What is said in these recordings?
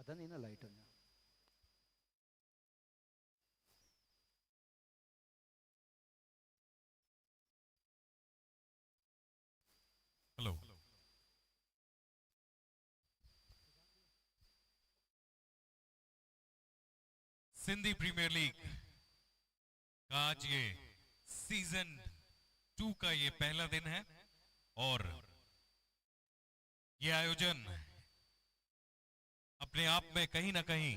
पता नहीं ना लाइट में। हेलो। सिंधी प्रीमियर लीग का आज ये सीजन 2 का ये पहला दिन है और ये आयोजन अपने आप में कहीं ना कहीं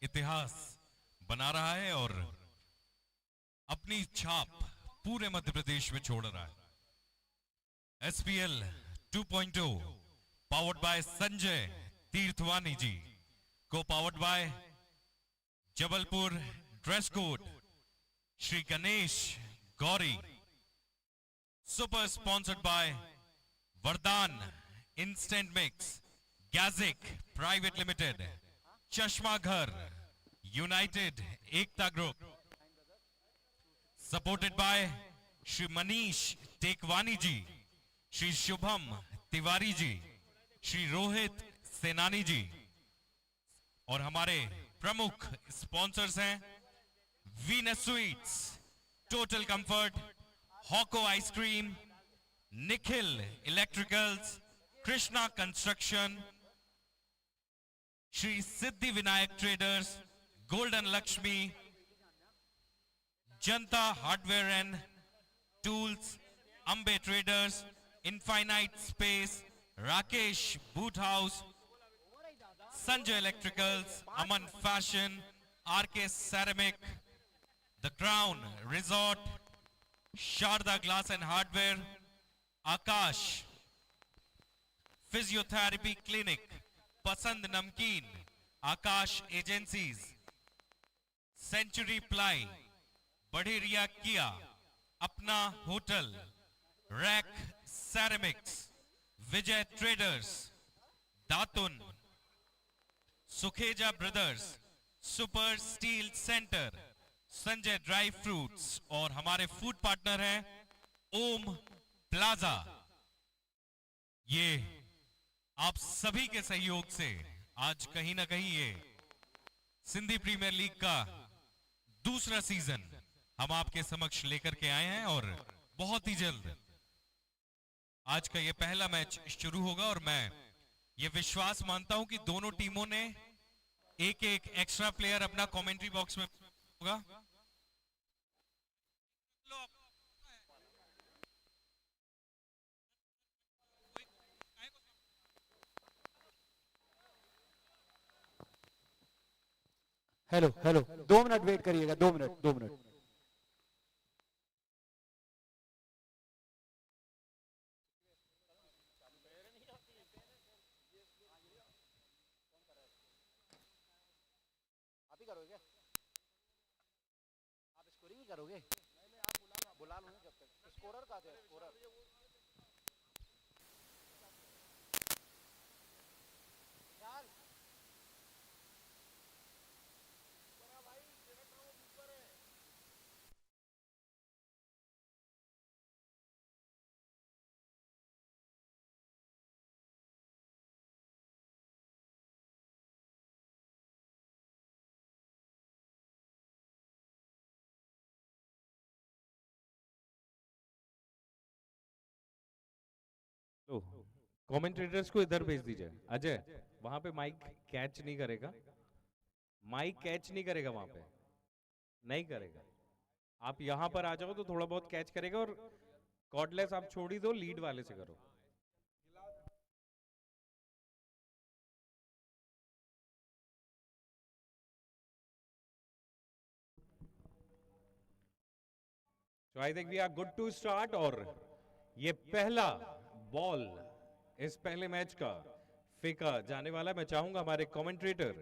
इतिहास बना रहा है और अपनी छाप पूरे मध्य प्रदेश में छोड़ रहा है। SPL 2.0 powered by Sanjay Tirthwani ji, को powered by Jabalpur dress code Shri Ganesh Gauri, super sponsored by Vardan instant mix गैजिक private limited, Chashma Ghar united Ekta group, supported by Shri Manish Tekwani ji, Shri Shubham Tiwari ji, Shri Rohit Senani ji और हमारे प्रमुख स्पॉन्सर्स हैं Venus sweets, total comfort, Hocco ice cream, Nikhil electricals, Krishna construction, Shri Siddhi Vinayak traders, golden Lakshmi, Janata hardware and tools, Ambe traders, infinite space, Rakesh boot house, Sanjay electricals, Aman fashion, RK ceramic, the crown resort, Sharda glass and hardware, Aakash physiotherapy clinic, Pasand Namkeen, Aakash agencies, century ply, Badheria किया, Apna hotel, RAK ceramics, Vijay traders, Datun, Sukheja brothers, super steel centre, Sanjay dry fruits और हमारे food partner हैं ओम plaza. ये आप सभी के सहयोग से आज कहीं ना कहीं ये सिंधी प्रीमियर लीग का दूसरा सीजन हम आपके समक्ष लेकर के आए हैं और बहुत ही जल्द आज का ये पहला मैच शुरू होगा और मैं ये विश्वास मानता हूं कि दोनों टीमों ने एक एक एक्स्ट्रा प्लेयर अपना कमेंट्री बॉक्स में होगा। हेलो हेलो, 2 मिनट वेट करिएगा, 2 मिनट 2 मिनट। आप ही करोगे क्या? आप स्कोरिंग ही करोगे? बुला लूंगा जब तक। स्कोरर का है, स्कोरर। तो कमेंटेटर्स को इधर भेज दीजिए। अजय, वहां पे माइक कैच नहीं करेगा, माइक कैच नहीं करेगा वहां पे, नहीं करेगा। आप यहां पर आ जाओ तो थोड़ा बहुत कैच करेगा और कॉर्डलेस आप छोड़ ही दो, लीड वाले से करो। So I think we are good to start और ये पहला बॉल इस पहले मैच का फेंका जाने वाला। मैं चाहूंगा हमारे कमेंट्रेटर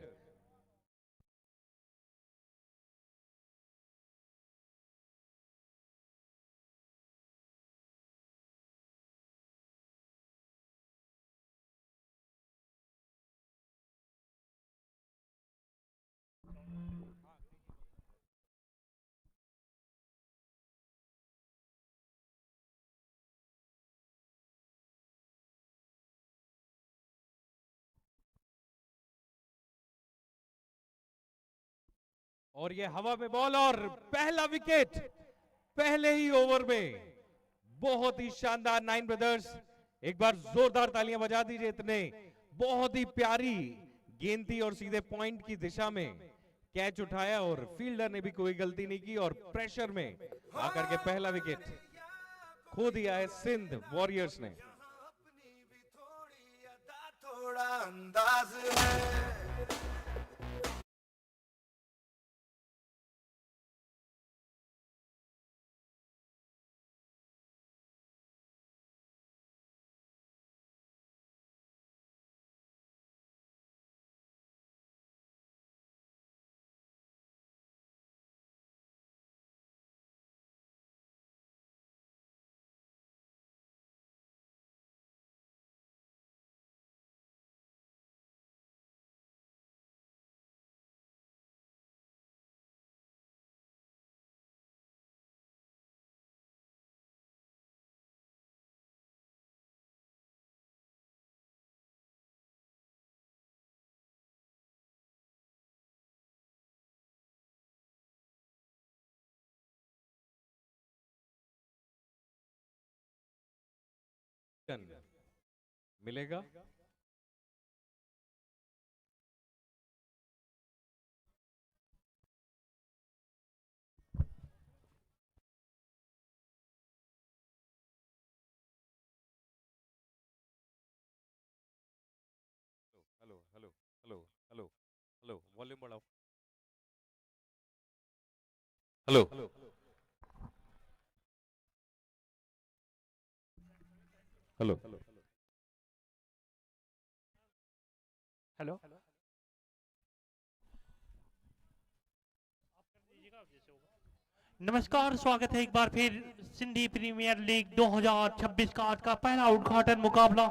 और ये हवा में बॉल और पहला विकेट पहले ही ओवर में। बहुत ही शानदार 9 ब्रदर्स, एक बार जोरदार तालियां बजा दीजिए। इतने बहुत ही प्यारी गेंद थी और सीधे पॉइंट की दिशा में कैच उठाया और फील्डर ने भी कोई गलती नहीं की और प्रेशर में आकर के पहला विकेट खो दिया है सिंध वॉरियर्स ने। थोड़ा अंदाज है। मिलेगा hello hello hello hello hello volume बढ़ाओ। Hello hello hello. नमस्कार, स्वागत है एक बार फिर सिंधी प्रीमियर लीग 2026 का आज का पहला उद्घाटन मुकाबला।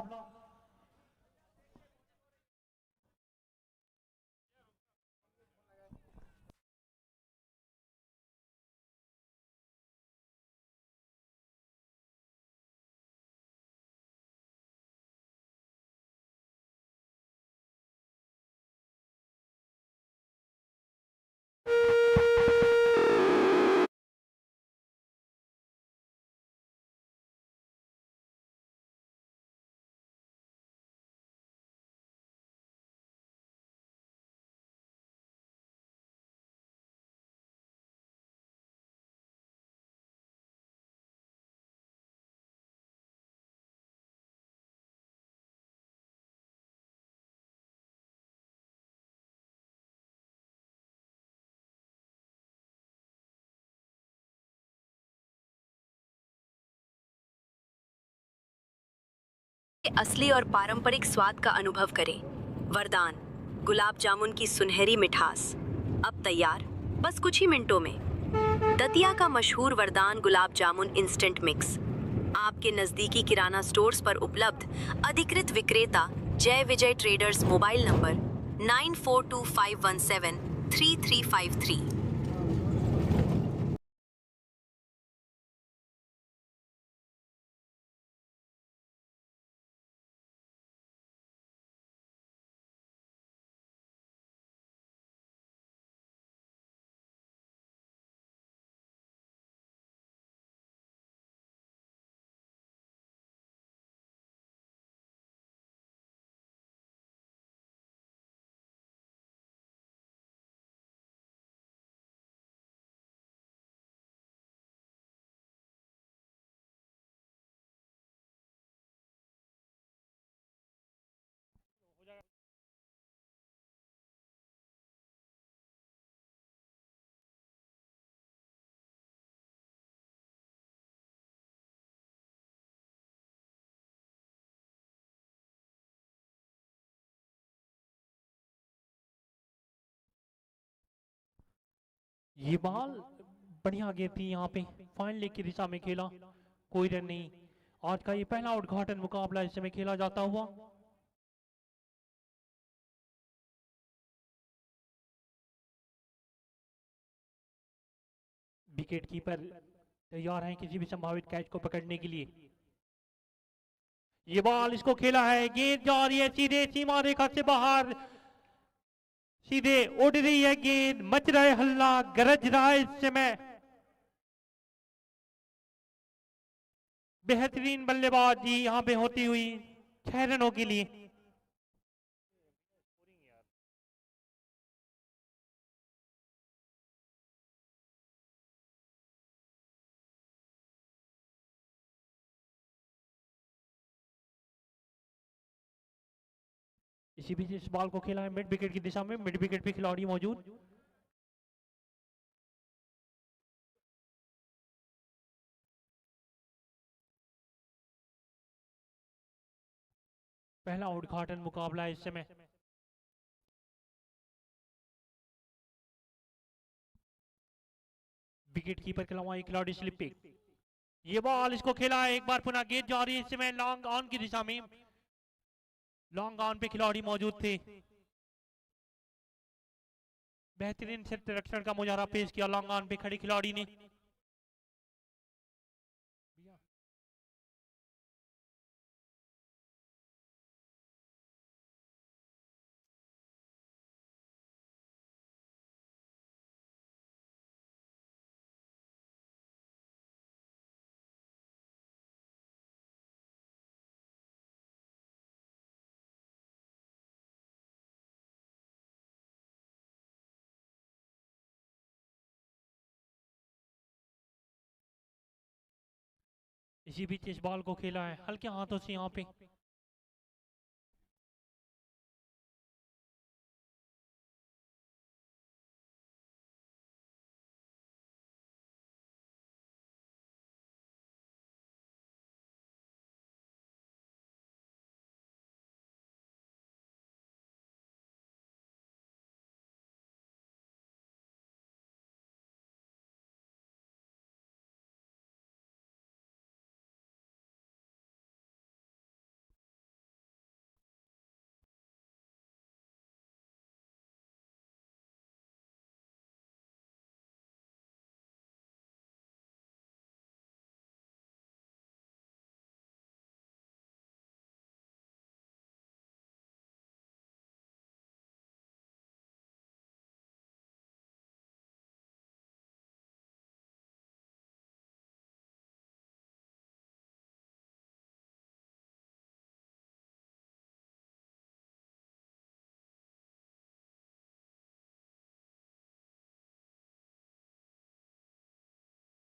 असली और पारंपरिक स्वाद का अनुभव करें। वरदान गुलाब जामुन की सुनहरी मिठास अब तैयार बस कुछ ही मिनटों में। दतिया का मशहूर वरदान गुलाब जामुन इंस्टेंट मिक्स आपके नजदीकी किराना स्टोर्स पर उपलब्ध। अधिकृत विक्रेता जय विजय ट्रेडर्स। Mobile number 9425173353। ये बॉल बढ़िया गेंद थी, यहाँ पे फाइनल की दिशा में खेला, कोई रन नहीं। आज का ये पहला उद्घाटन मुकाबला इस समय खेला जाता हुआ। विकेट कीपर तैयार हैं किसी भी संभावित कैच को पकड़ने के लिए। ये बॉल इसको खेला है, गेंद जा रही है सीधे सीमा रेखा से बाहर। सीधे उड़ रही है गेंद, मच रहा है हल्ला, गरज रहा है इस समय। बेहतरीन बल्लेबाजी यहां पे होती हुई 6 रनों के लिए। इसी बीच इस बॉल को खेला है मिड विकेट की दिशा में, मिड विकेट पे खिलाड़ी मौजूद। पहला उद्घाटन मुकाबला है इस समय। विकेट कीपर के अलावा एक खिलाड़ी स्लिप पे। ये बॉल इसको खेला है एक बार पुनः, गेंद जा रही है इस समय लॉन्ग ऑन की दिशा में। लॉन्ग ऑन पे खिलाड़ी मौजूद थे। बेहतरीन क्षेत्र रक्षण का मुजाहरा पेश किया लॉन्ग ऑन पे खड़े खिलाड़ी ने। इसी बीच इस बॉल को खेला है हल्के हाथों से यहाँ पे।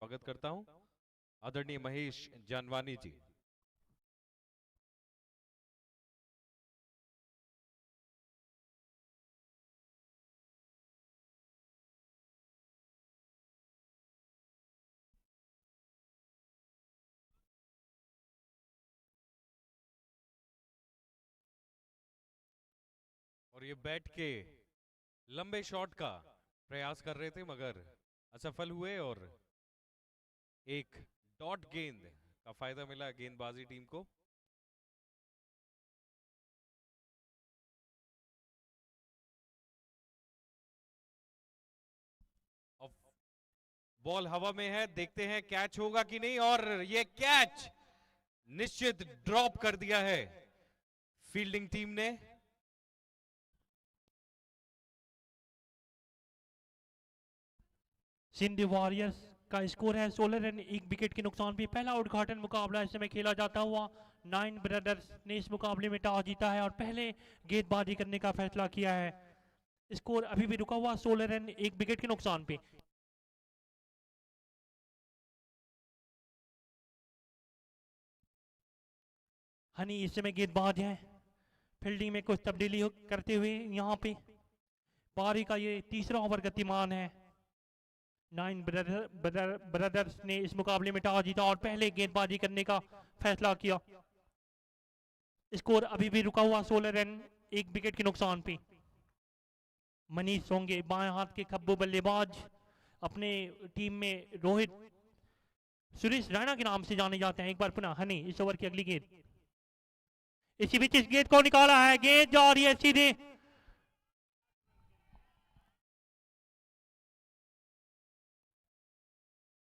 स्वागत करता हूं आदरणीय महेश जानवानी जी। और ये बैट के लंबे शॉट का प्रयास कर रहे थे मगर असफल हुए और एक डॉट गेंद का फायदा मिला गेंदबाजी टीम को। अब बॉल हवा में है, देखते हैं कैच होगा कि नहीं, और ये कैच निश्चित ड्रॉप कर दिया है फील्डिंग टीम ने। सिंध वॉरियर्स का स्कोर है 16 रन 1 विकेट के नुकसान पे। पहला उद्घाटन मुकाबला इस समय खेला जाता हुआ 9 ब्रदर्स ने इस मुकाबले में टॉस जीता है और पहले गेंदबाजी करने का फैसला किया है। स्कोर अभी भी रुका हुआ 16 रन 1 विकेट के नुकसान पे। हनी इस समय गेंदबाज है, फील्डिंग में कुछ तब्दीली करते हुए यहाँ पे। पारी का ये तीसरा ओवर गतिमान है। 9 ब्रदर्स ने इस मुकाबले में टॉस जीता और पहले गेंदबाजी करने का फैसला किया। स्कोर अभी भी रुका हुआ 16 रन 1 विकेट के नुकसान पे। मनीष सोंगे बाएं हाथ के खब्बू बल्लेबाज, अपने टीम में रोहित सुरेश राणा के नाम से जाने जाते हैं। एक बार पुनः हनी इस ओवर की अगली गेंद। इसी बीच इस गेंद को निकाला है, गेंद जा रही है सीधे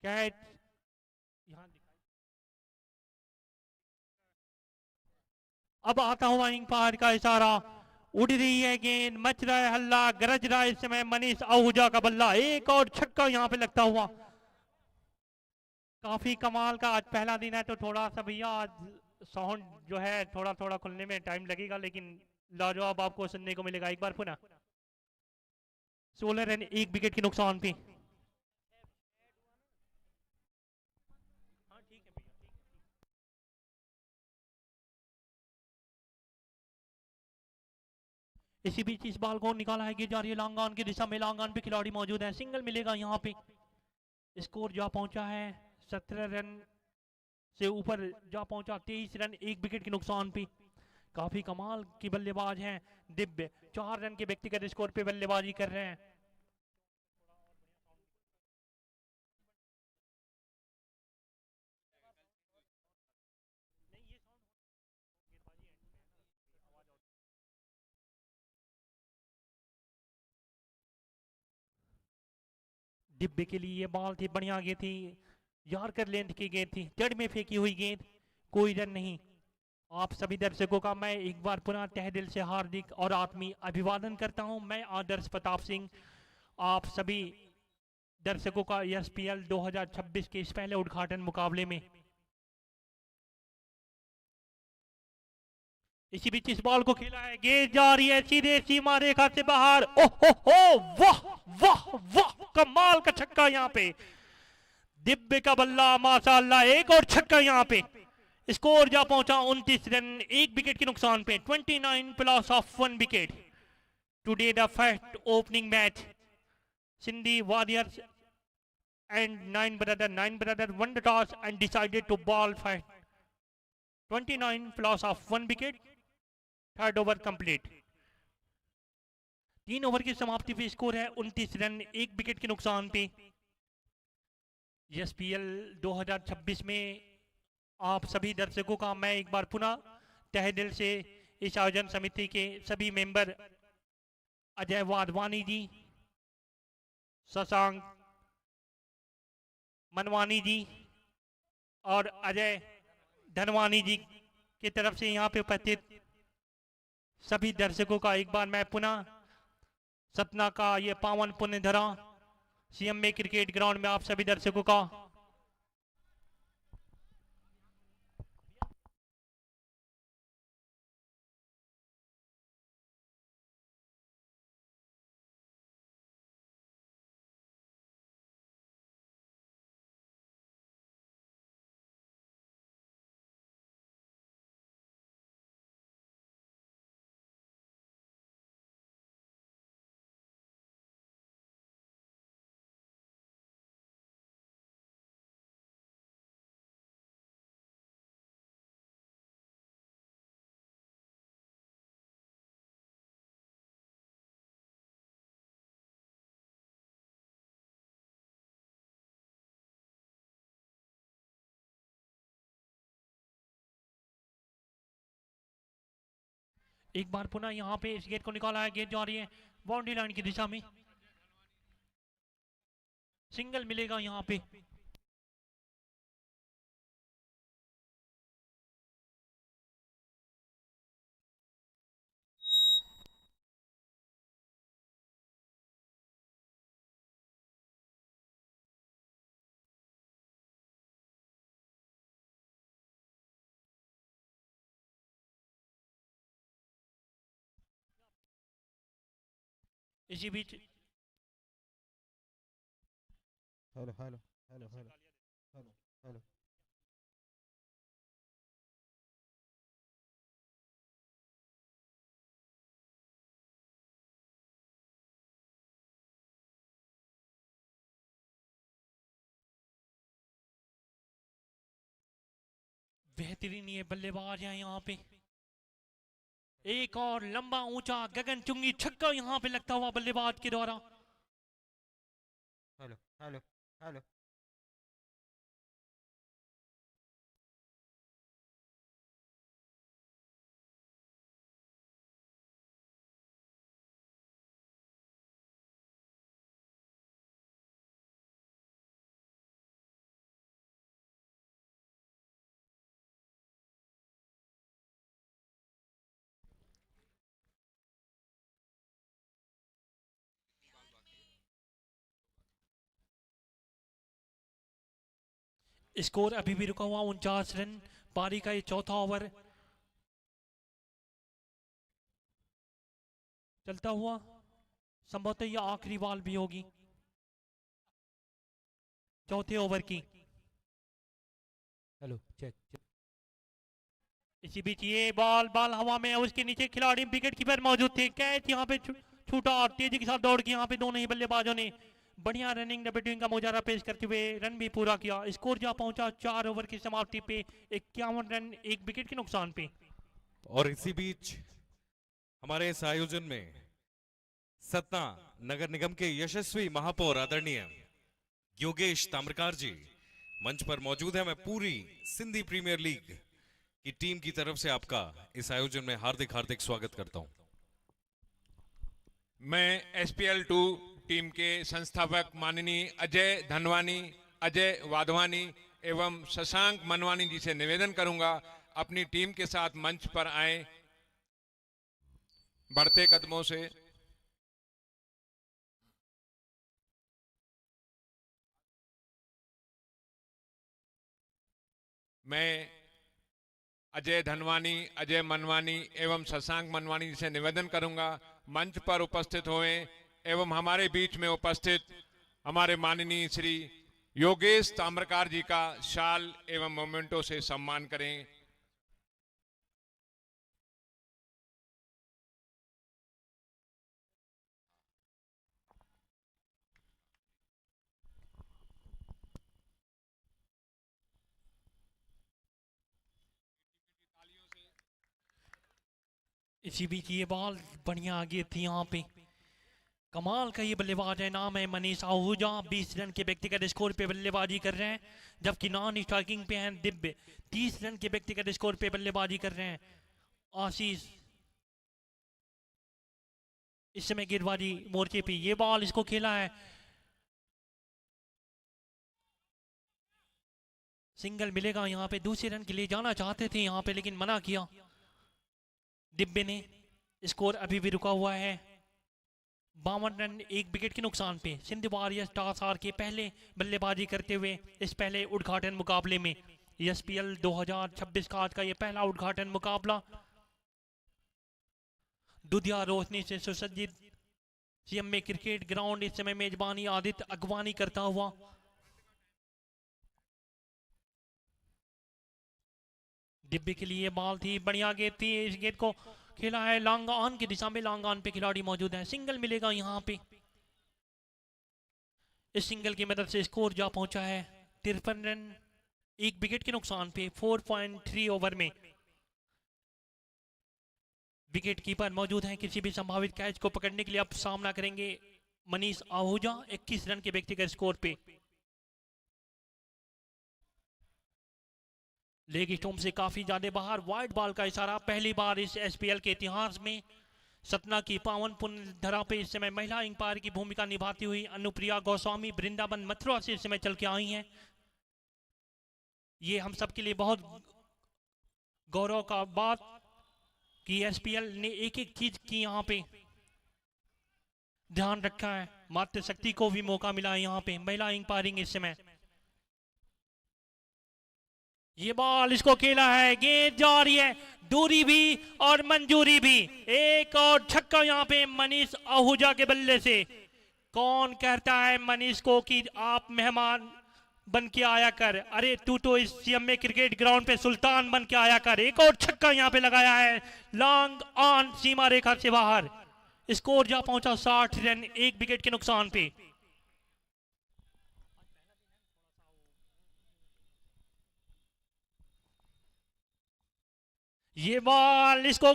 कैच। अब आता हुआ अंपायर का इशारा उड़ रही है गेंद, मच रहा है हल्ला, गरज रहा है इस समय मनीष आहूजा का बल्ला, एक और छक्का यहाँ पे लगता हुआ। काफी कमाल का आज पहला दिन है, तो थोड़ा सा भैया आज साउंड जो है थोड़ा थोड़ा खुलने में टाइम लगेगा, लेकिन लाजवाब आपको सुनने को मिलेगा। एक बार पुनः 16 रन 1 विकेट के नुकसान पे। इसी बीच इस बॉल को निकाला है कि जा रही है लांगान की दिशा में, लांगान पे खिलाड़ी मौजूद है, सिंगल मिलेगा यहाँ पे। स्कोर जा पहुंचा है 17 रन से ऊपर जा पहुंचा, 23 रन 1 विकेट के नुकसान पे। काफी कमाल की बल्लेबाज हैं दिव्य, 4 रन के व्यक्तिगत स्कोर पे बल्लेबाजी कर रहे हैं। दिव्य के लिए ये बॉल थी, बढ़िया गेंद थी, यार्कर लेंथ की गेंद थी, जड़ में फेंकी हुई गेंद, कोई रन नहीं। आप सभी दर्शकों का मैं एक बार पुनः तहे दिल से हार्दिक और आत्मीय अभिवादन करता हूं। मैं आदर्श प्रताप सिंह आप सभी दर्शकों का एसपीएल 2026 के इस पहले उद्घाटन मुकाबले में। इसी बीच इस बॉल को खेला है, गेंद जा रही है सीधे सीमा रेखा से बाहर। ओहो हो, वाह वाह वाह, कमाल का छक्का यहाँ पे, दिव्य का बल्ला माशाल्लाह, एक और छक्का यहाँ पे। स्कोर जा पहुंचा 29 रन 1 विकेट के नुकसान पे, 29 plus of 1 wicket. Today the first opening match Sindhi warriors and nine brother won the toss and decided to ball first. 29 plus of 1 wicket, third over complete. 3 over की समाप्ति पे स्कोर है 29 run 1 wicket के नुकसान पे। एसपीएल 2026 में आप सभी दर्शकों का मैं एक बार पुनः तहे दिल से इस आयोजन समिति के सभी मेंबर अजय वाधवानी जी, शशांक मनवानी जी और अजय धनवानी जी की तरफ से यहाँ पे उपस्थित सभी दर्शकों का एक बार मैं पुनः सतना का ये पावन पुण्य धरा सीएमए क्रिकेट ग्राउंड में आप सभी दर्शकों का एक बार पुनः यहाँ पे इस गेट को निकाला है, गेट जा रही है बाउंड्री लाइन की दिशा में, सिंगल मिलेगा यहाँ पे। इसी बीच hello hello hello hello hello hello बेहतरीन ये बल्लेबाज है यहाँ पे, एक और लंबा ऊंचा गगन चुंगी छक्का यहाँ पे लगता हुआ बल्लेबाज के द्वारा। हेलो हेलो हेलो स्कोर अभी भी रुका हुआ 49 रन। पारी का ये चौथा ओवर चलता हुआ, संभवतः यह आखिरी बॉल भी होगी चौथे ओवर की। Hello check. इसी बीच ये बॉल हवा में है, उसके नीचे खिलाड़ी विकेट कीपर मौजूद थे। कैच यहाँ पे छूटा और तेजी के साथ दौड़ के यहाँ पे दोनों ही बल्लेबाजों ने बढ़िया रनिंग डबल का मुजाहरा पेश करते हुए रन भी पूरा किया। स्कोर जहां पहुंचा 4 ओवर की समाप्ति पे 51 रन 1 विकेट के नुकसान पे। और इसी बीच हमारे इस आयोजन में सतना नगर निगम के यशस्वी महापौर आदरणीय योगेश ताम्रकार जी मंच पर मौजूद है। मैं पूरी सिंधी प्रीमियर लीग की टीम की तरफ से आपका इस आयोजन में हार्दिक हार्दिक स्वागत करता हूं। मैं SPL 2 टीम के संस्थापक माननीय अजय धनवानी, अजय वाधवानी एवं शशांक मनवानी जी से निवेदन करूंगा अपनी टीम के साथ मंच पर आए बढ़ते कदमों से। मैं अजय धनवानी, अजय मनवानी एवं शशांक मनवानी जी से निवेदन करूंगा मंच पर उपस्थित होएं एवं हमारे बीच में उपस्थित हमारे माननीय श्री योगेश ताम्रकार जी का शाल एवं मोमेंटो से सम्मान करें। इसी बीच ये बॉल बढ़िया आगे थी यहाँ पे। कमाल का ये बल्लेबाज है, नाम है मनीष आहूजा। 20 रन के व्यक्तिगत स्कोर पे बल्लेबाजी कर रहे हैं, जबकि नॉन स्ट्राइकिंग पे हैं दिव्य। 30 रन के व्यक्तिगत स्कोर पे बल्लेबाजी कर रहे हैं आशीष। इस समय गेंदबाजी मोर्चे पे ये बॉल इसको खेला है, सिंगल मिलेगा यहाँ पे। दूसरे रन के लिए जाना चाहते थे यहाँ पे लेकिन मना किया दिव्य ने। स्कोर अभी भी रुका हुआ है 52 रन 1 विकेट के नुकसान पे। सिंध वॉरियर्स टॉस हार के पहले बल्लेबाजी करते हुए इस पहले उद्घाटन मुकाबले में SPL 2026 का आज का ये पहला उद्घाटन मुकाबला दुधिया रोशनी से सुसज्जित CMA क्रिकेट ग्राउंड इस समय मेजबानी आदित्य अगवानी करता हुआ। दिव्य के लिए बॉल थी, बढ़िया गेंद थी। इस गेंद को खेला है लॉन्ग ऑन की दिशा में, लॉन्ग ऑन पे खिलाड़ी मौजूद है। सिंगल मिलेगा यहाँ पे। इस सिंगल की मदद से स्कोर जा पहुंचा है 53 रन 1 विकेट के नुकसान पे 4.3 ओवर में। विकेट कीपर मौजूद हैं, किसी भी संभावित कैच को पकड़ने के लिए अब सामना करेंगे मनीष आहूजा 21 रन के व्यक्तिगत स्कोर पे। लेग स्टोम से काफी ज्यादा बाहर, वाइड बॉल का इशारा। पहली बार इस SPL के इतिहास में सतना की पावन पुण्य धरा पे इस समय महिला अंपायर की भूमिका निभाती हुई अनुप्रिया गोस्वामी वृंदावन मथुरा से इस समय चल के आई हैं। ये हम सब के लिए बहुत गौरव का बात कि SPL ने एक एक चीज की यहाँ पे ध्यान रखा है। मातृशक्ति को भी मौका मिला है यहाँ पे महिला अंपायरिंग इस समय। ये बॉल इसको खेला है, गेंद जा रही है, दूरी भी और मंजूरी भी। एक और छक्का यहाँ पे मनीष आहूजा के बल्ले से। कौन कहता है मनीष को कि आप मेहमान बन के आया कर, अरे तू तो इस CMA क्रिकेट ग्राउंड पे सुल्तान बन के आया कर। एक और छक्का यहाँ पे लगाया है, लॉन्ग ऑन सीमा रेखा से बाहर। स्कोर जा पहुंचा 60 रन 1 विकेट के नुकसान पे। ये बॉल इसको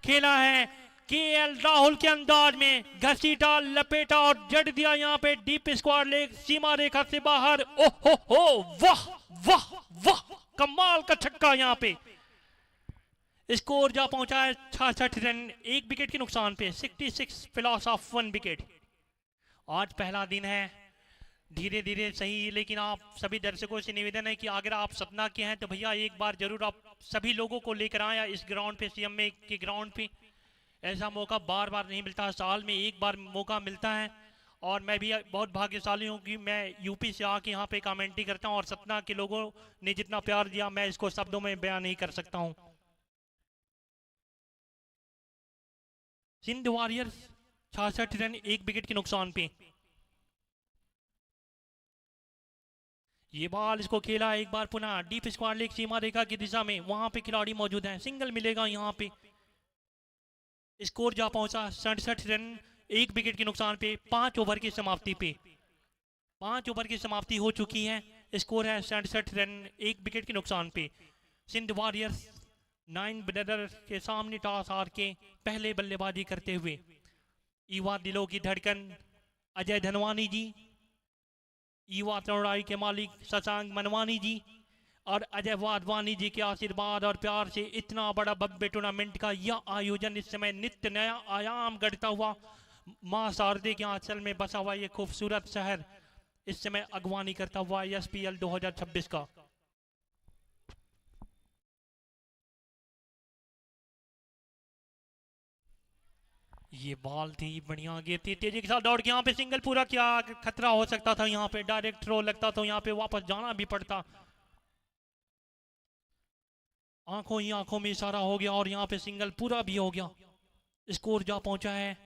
खेला है KL राहुल के अंदाज में, घसीटा लपेटा और जड़ दिया यहाँ पे डीप स्क्वायर लेग सीमा रेखा से बाहर। ओहो हो, वाह वाह वाह, कमाल का छक्का यहाँ पे। स्कोर जा पहुंचा है 66 रन 1 विकेट के नुकसान पे। 66 फ्लॉस ऑफ 1 विकेट। आज पहला दिन है, धीरे धीरे सही, लेकिन आप सभी दर्शकों से निवेदन है कि अगर आप सतना के हैं तो भैया एक बार जरूर आप सभी लोगों को लेकर आए इस ग्राउंड पे, CMA के ग्राउंड पे। ऐसा मौका बार बार नहीं मिलता, साल में एक बार मौका मिलता है और मैं भी बहुत भाग्यशाली हूँ कि मैं यूपी से आके यहाँ पे कमेंट्री करता हूँ और सतना के लोगों ने जितना प्यार दिया मैं इसको शब्दों में बयान नहीं कर सकता हूँ। सिंध वॉरियर्स 66 रन 1 विकेट के नुकसान पे। ये बॉल इसको खेला एक बार पुनः डीप स्क्वायर लेग सीमा रेखा की दिशा में, वहां पे खिलाड़ी मौजूद हैं, सिंगल मिलेगा यहाँ पे। स्कोर जा पहुंचा 67 रन 1 विकेट के नुकसान पे 5 ओवर की समाप्ति पे। 5 ओवर की समाप्ति हो चुकी है, स्कोर है 67 रन 1 विकेट के नुकसान पे। सिंध वॉरियर्स 9 ब्रदर के सामने टॉस हार के पहले बल्लेबाजी करते हुए। युवा दिलों की धड़कन अजय धनवानी जी, युवा तरुणाई के मालिक शशांक मनवानी जी और अजय वाधवानी जी के आशीर्वाद और प्यार से इतना बड़ा भव्य टूर्नामेंट का यह आयोजन इस समय नित्य नया आयाम गढ़ता हुआ मां शारदे के आंचल में बसा हुआ ये खूबसूरत शहर इस समय अगवानी करता हुआ एसपीएल 2026 का। ये बॉल थी बढ़िया, गेंद थी, तेजी के साथ दौड़ के यहाँ पे सिंगल पूरा किया। खतरा हो सकता था यहाँ पे, डायरेक्ट थ्रो लगता तो यहाँ पे वापस जाना भी पड़ता। आंखों ही आंखों में इशारा हो गया और यहाँ पे सिंगल पूरा भी हो गया। स्कोर जा पहुंचा है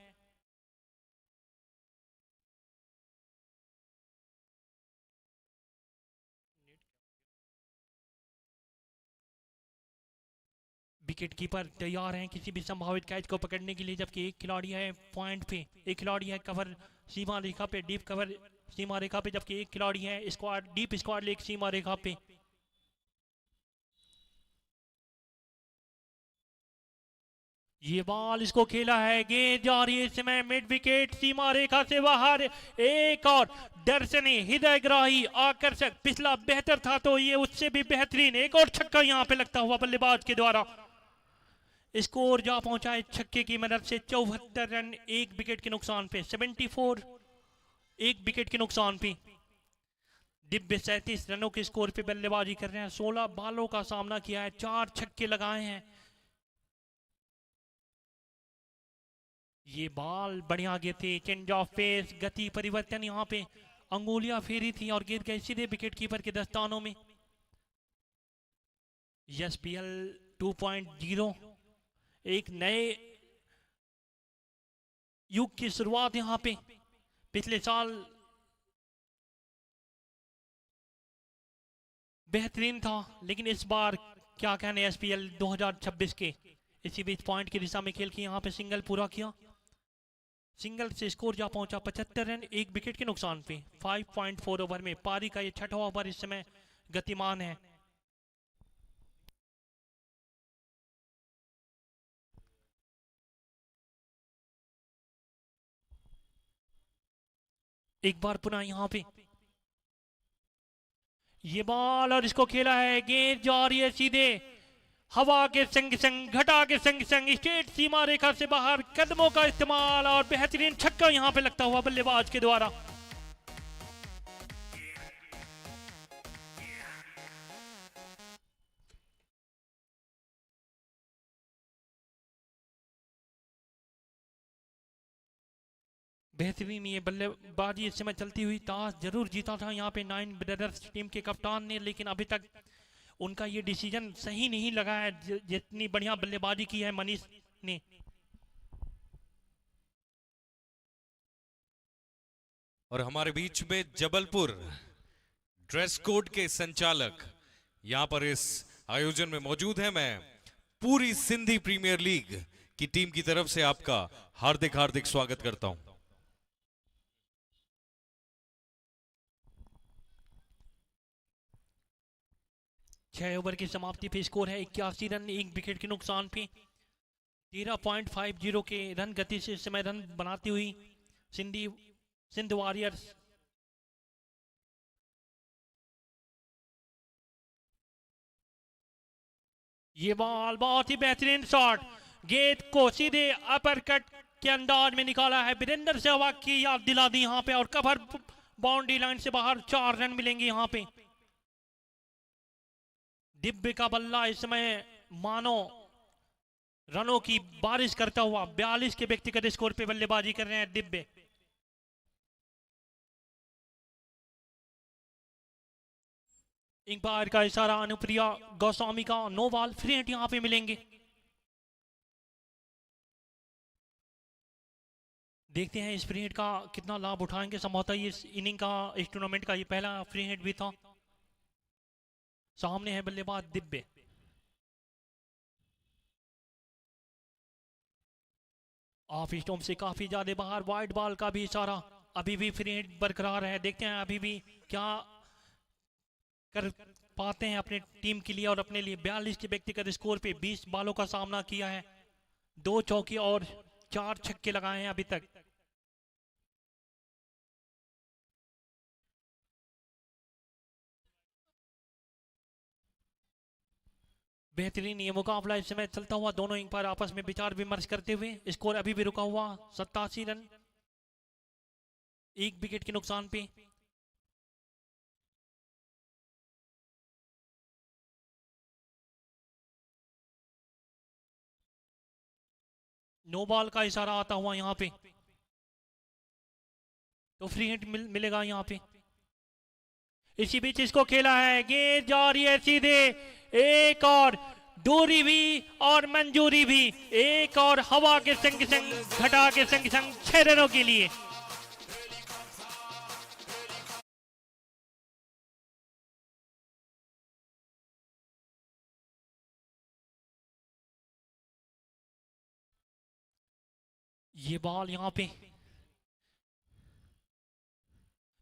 विकेट कीपर तैयार हैं किसी भी संभावित कैच को पकड़ने के लिए, जबकि एक खिलाड़ी है पॉइंट पे, एक खिलाड़ी है कवर सीमा रेखा पे, डीप कवर सीमा रेखा पे, जबकि एक खिलाड़ी है स्क्वाड डीप स्क्वाड लेग सीमा रेखा पे। ये बॉल इसको खेला है, गेंद जा रही है इस समय मिड विकेट सीमा रेखा से बाहर। एक और दर्शनीय हृदयग्राही आकर्षक, पिछला बेहतर था तो ये उससे भी बेहतरीन एक और छक्का यहाँ पे लगता हुआ बल्लेबाज के द्वारा। स्कोर जा पहुंचा है छक्के की मदद से 74 रन 1 विकेट के नुकसान पे, 74 1 विकेट के नुकसान पे। दिव्य 37 रनों के स्कोर पे बल्लेबाजी कर रहे हैं, 16 बालों का सामना किया है, 4 छक्के लगाए हैं। ये बॉल बढ़िया गेंद थी, चेंज ऑफ पेस, गति परिवर्तन, यहाँ पे अंगुलियां फेरी थी और गेंद गई सीधे विकेट कीपर के दस्तानों में। एसपीएल 2.0 एक नए युग की शुरुआत यहाँ पे। पिछले साल बेहतरीन था, लेकिन इस बार क्या कहने एसपीएल 2026 के। इसी बीच पॉइंट की दिशा में खेल के यहाँ पे सिंगल पूरा किया, सिंगल से स्कोर जा पहुंचा 75 रन 1 विकेट के नुकसान पे। 5.4 ओवर में पारी का ये 6वां ओवर इस समय गतिमान है। एक बार पुनः यहाँ पे ये बॉल और इसको खेला है, गेंद जा रही है सीधे हवा के संग संग, घटा के संग संग, स्ट्रेट सीमा रेखा से बाहर, कदमों का इस्तेमाल और बेहतरीन छक्का यहां पे लगता हुआ बल्लेबाज के द्वारा। बेहतरीन ये बल्लेबाजी इस समय चलती हुई टॉस जरूर जीता था यहाँ पे 9 ब्रदर्स टीम के कप्तान ने, लेकिन अभी तक उनका ये डिसीजन सही नहीं लगा है, जितनी बढ़िया बल्लेबाजी की है मनीष ने। और हमारे बीच में जबलपुर ड्रेस कोड के संचालक यहां पर इस आयोजन में मौजूद है। मैं पूरी सिंधी प्रीमियर लीग की टीम की तरफ से आपका हार्दिक हार्दिक स्वागत करता हूं। 6 ओवर की समाप्ति पे स्कोर है 81 रन 1 विकेट के नुकसान पे। 13.50 के रन गति से इस समय रन बनाती हुई सिंध वॉरियर्स ये बॉल बहुत ही बेहतरीन शॉट, गेंद को सीधे अपर कट के अंदाज में निकाला है, वीरेंद्र सहवाग की याद दिला दी यहाँ पे और कवर बाउंड्री लाइन से बाहर 4 रन मिलेंगे यहाँ पे। दिव्य का बल्ला इस समय मानो रनों की बारिश करता हुआ 42 के व्यक्तिगत स्कोर पे बल्लेबाजी कर रहे हैं दिव्य। इंपायर का इशारा, अनुप्रिया गोस्वामी का नो बॉल, फ्री हिट यहाँ पे मिलेंगे। देखते हैं इस फ्री हिट का कितना लाभ उठाएंगे। संभवतः ये इस इनिंग का, इस टूर्नामेंट का ये पहला फ्री हिट भी था। सामने है बल्लेबाज दिव्य। ऑफ स्टोम से काफी ज्यादा बाहर, वाइड बॉल का भी इशारा, अभी भी फ्री हिट बरकरार है। देखते हैं अभी भी क्या कर पाते हैं अपने टीम के लिए और अपने लिए। 42 के व्यक्तिगत स्कोर पे 20 बॉलों का सामना किया है, 2 चौके और 4 छक्के लगाए हैं अभी तक। बेहतरीन ये मुकाबला इस समय चलता हुआ, दोनों अंपायर आपस में विचार विमर्श करते हुए। स्कोर अभी भी रुका हुआ 87 रन, 1 विकेट के नुकसान पे। नो बॉल का इशारा आता हुआ यहां पे, तो फ्री हिट मिलेगा यहां पे। इसी बीच इसको खेला है, गेंद जा रही है सीधे, एक और दूरी भी और मंजूरी भी, एक और हवा के संग संग घटा के संग संग 6 रनों के लिए। ये बॉल यहां पे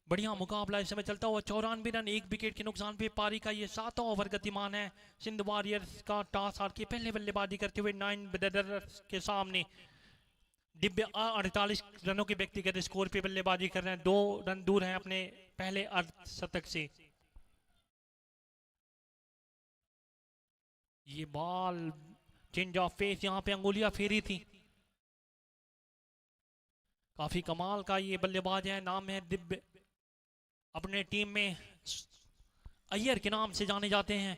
बढ़िया मुकाबला इस समय चलता हुआ, 94 रन, 1 विकेट के नुकसान पे। पारी का ये 7वां ओवर गतिमान है। सिंध वॉरियर्स का टॉस हार के पहले बल्लेबाजी करते हुए 9 ब्रदर्स के सामने दिव्य 48 रनों के व्यक्तिगत स्कोर पे बल्लेबाजी कर रहे हैं, 2 रन दूर हैं अपने पहले अर्धशतक से। ये बॉल चेंज ऑफ फेस, यहां पे अंगुलियां फेरी थी। काफी कमाल का ये बल्लेबाज है, नाम है दिव्य, अपने टीम में अय्यर के नाम से जाने जाते हैं।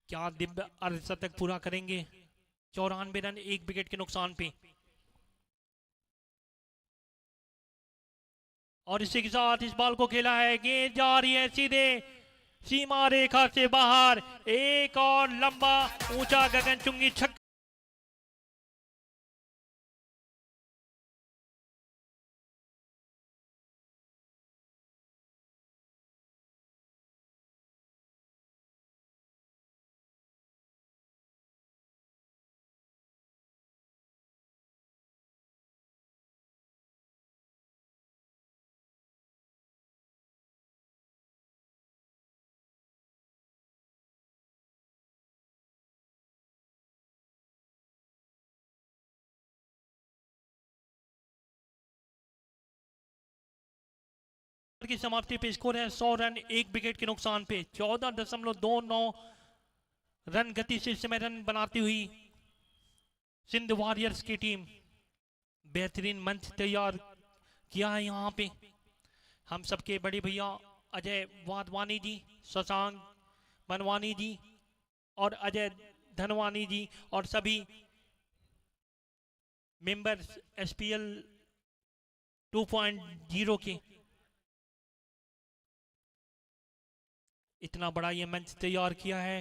क्या दिव्य अर्धशतक पूरा करेंगे? 94 रन, 1 विकेट के नुकसान पे। और इसी के साथ इस बॉल को खेला है, गेंद जा रही है सीधे सीमा रेखा से बाहर, एक और लंबा ऊंचा गगनचुंबी छक्का। की समाप्ति पे स्कोर है 100 रन, 1 विकेट के नुकसान पे। 14.29 रन गति से इस समय रन बनाती हुई सिंध वॉरियर्स की टीम। बेहतरीन मंच तैयार किया है यहाँ पे हम सबके बड़े भैया अजय वाधवानी जी, शशांक मनवानी जी और अजय धनवानी जी और सभी मेंबर्स एसपीएल 2.0 के। इतना बड़ा ये मंच तैयार किया है।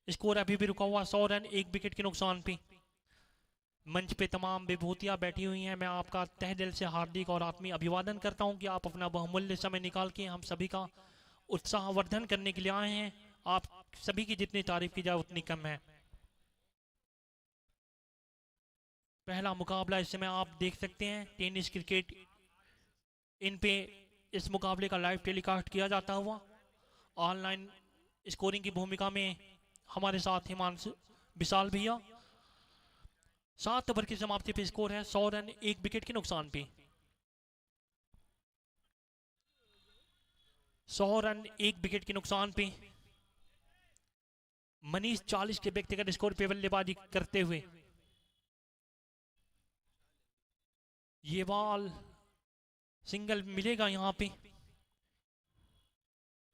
स्कोर अभी भी रुका हुआ 100 रन, 1 विकेट के नुकसान पे। मंच पे तमाम विभूतियां बैठी हुई हैं। मैं आपका तहे दिल से हार्दिक और आत्मीय अभिवादन करता हूं कि आप अपना बहुमूल्य समय निकाल के हम सभी का उत्साहवर्धन करने के लिए आए हैं। आप सभी की जितनी तारीफ की जाए उतनी कम है। पहला मुकाबला इस समय आप देख सकते हैं, टेनिस क्रिकेट, इन पे इस मुकाबले का लाइव टेलीकास्ट किया जाता हुआ। ऑनलाइन स्कोरिंग की भूमिका में हमारे साथ हिमांशु विशाल भैया। 7 ओवर की समाप्ति पे स्कोर है 100 रन, 1 विकेट के नुकसान पे। 100 रन, 1 विकेट के नुकसान पे मनीष 40 के व्यक्तिगत स्कोर पे बल्लेबाजी करते हुए। ये बॉल सिंगल मिलेगा यहां पे।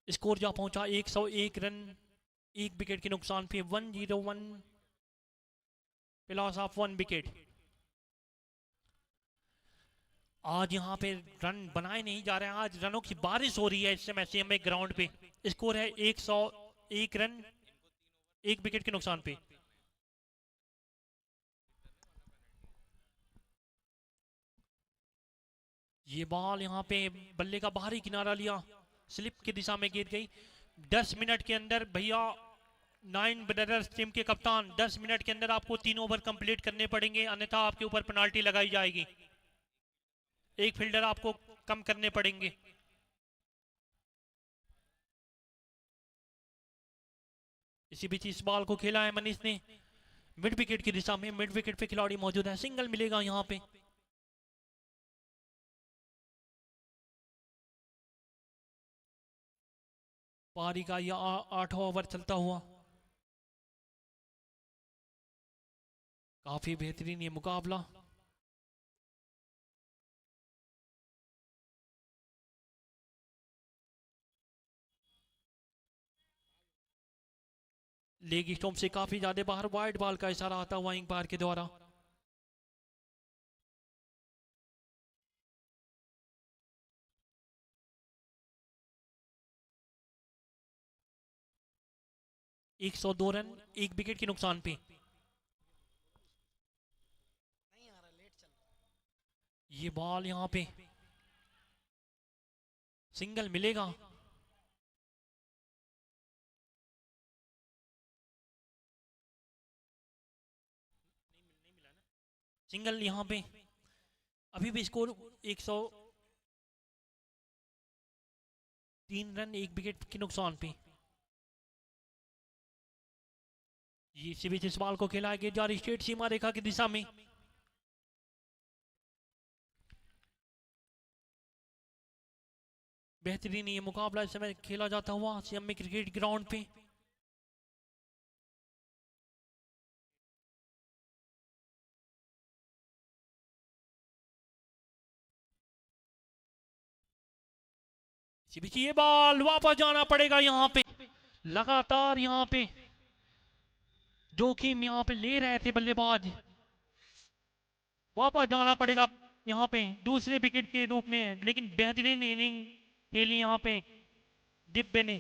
स्कोर जा पहुंचा 101 रन, 1 विकेट के नुकसान पे। 101 पे लॉस ऑफ 1 विकेट। आज यहाँ पे रन बनाए नहीं जा रहे हैं, आज रनों की बारिश हो रही है इस समय सीएमए ग्राउंड पे। स्कोर है 101 रन, 1 विकेट के नुकसान पे। ये बॉल यहाँ पे बल्ले का बाहरी किनारा लिया, स्लिप की दिशा में गिर गई। 10 मिनट के अंदर भैया, 9 ब्रदर्स टीम के कप्तान, 10 मिनट के अंदर आपको 3 ओवर कंप्लीट करने पड़ेंगे, अन्यथा आपके ऊपर पेनाल्टी लगाई जाएगी। एक फील्डर आपको कम करने पड़ेंगे। इसी बीच इस बॉल को खेला है मनीष ने मिड विकेट की दिशा में। मिड विकेट पे खिलाड़ी मौजूद है, सिंगल मिलेगा यहाँ पे। पारी का यह 8वां ओवर चलता हुआ। काफी बेहतरीन ये मुकाबला। लेग स्टंप से काफी ज्यादा बाहर, वाइड बॉल का इशारा आता हुआ अंपायर के द्वारा। एक 102 रन, 1 विकेट के नुकसान पे। ये बॉल यहां पे सिंगल मिलेगा। सिंगल यहां पे। अभी भी स्कोर 103 रन, 1 विकेट के नुकसान पे। ये इसी बीच इस बॉल को खेला गया जा रही स्ट्रेट सीमा रेखा की दिशा में। बेहतरीन ये मुकाबला इस समय खेला जाता हुआ सीएमए क्रिकेट ग्राउंड पे। इसी बीच ये बॉल वापस जाना पड़ेगा यहाँ पे। लगातार यहाँ पे जोखिम यहाँ पे ले रहे थे बल्लेबाज, वापस जाना पड़ेगा यहाँ पे दूसरे विकेट के रूप में। लेकिन बेहतरीन इनिंग खेली यहाँ पे दिब्बे ने।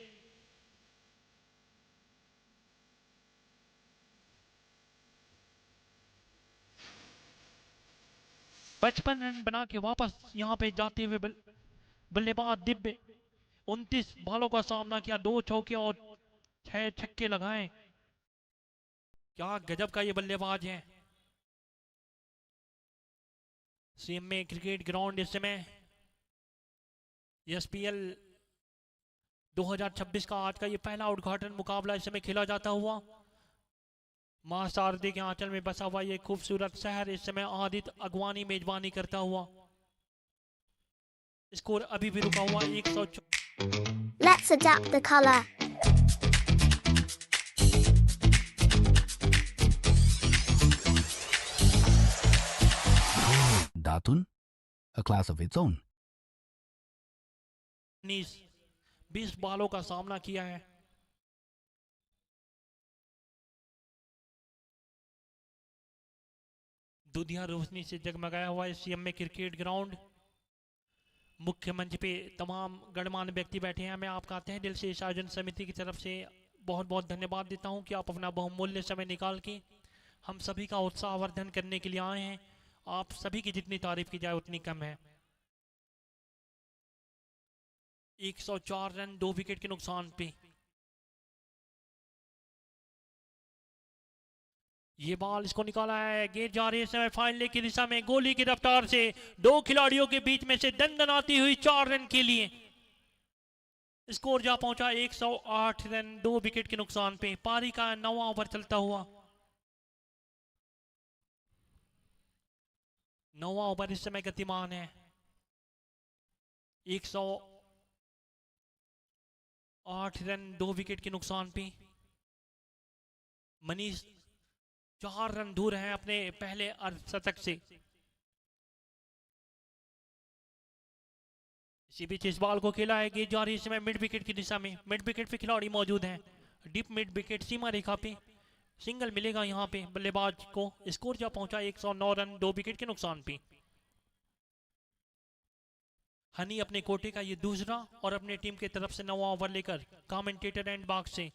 पचपन रन बना के वापस यहाँ पे जाते हुए बल्लेबाज दिब्बे 29 बॉलों का सामना किया, 2 चौके और 6 छक्के लगाए। क्या गजब का ये बल्लेबाज है। सीएमए क्रिकेट ग्राउंड इस समय एसपीएल 2026 का आज का ये पहला उद्घाटन मुकाबला इस समय खेला जाता हुआ। मां शारदे के आंचल में बसा हुआ ये खूबसूरत शहर इस समय आदित्य अगवानी मेजबानी करता हुआ। स्कोर अभी भी रुका हुआ 100। Let's adapt the color. Datun, a class of its own. 20 बॉलों का सामना किया है। दुधिया रोशनी से जगमगाया हुआ है सीएमए क्रिकेट ग्राउंड। मुख्य मंच पे तमाम गणमान्य व्यक्ति बैठे हैं। मैं आपका तहे दिल से इस आयोजन समिति की तरफ से बहुत बहुत धन्यवाद देता हूं कि आप अपना बहुमूल्य समय निकाल के हम सभी का उत्साहवर्धन करने के लिए आए हैं। आप सभी की जितनी तारीफ की जाए उतनी कम है। 104 रन, 2 विकेट के नुकसान पे। ये बॉल इसको निकाला है, गेंद जा रही है समय फाइनल की दिशा में गोली की रफ्तार से। 2 खिलाड़ियों के बीच में से दंदनाती हुई 4 रन के लिए स्कोर जा पहुंचा 108 रन, 2 विकेट के नुकसान पे। पारी का 9वां ओवर चलता हुआ। 9वां ओवर इस समय गतिमान है। 108 रन, 2 विकेट के नुकसान पे। मनीष 4 रन दूर हैं अपने पहले अर्धशतक से। इसी बीच इस बॉल को खेला है, गेंद जा रही है इस समय मिड विकेट की दिशा में। मिड विकेट पे खिलाड़ी मौजूद हैं, डीप मिड विकेट सीमा रेखा पे। सिंगल मिलेगा यहाँ पे बल्लेबाज को। स्कोर जा पहुंचा 109 रन, 2 विकेट के नुकसान पे। हनी अपने कोटे का ये दूसरा और अपने टीम की तरफ से 9वां ओवर लेकर कमेंटेटर एंड बॉक्स से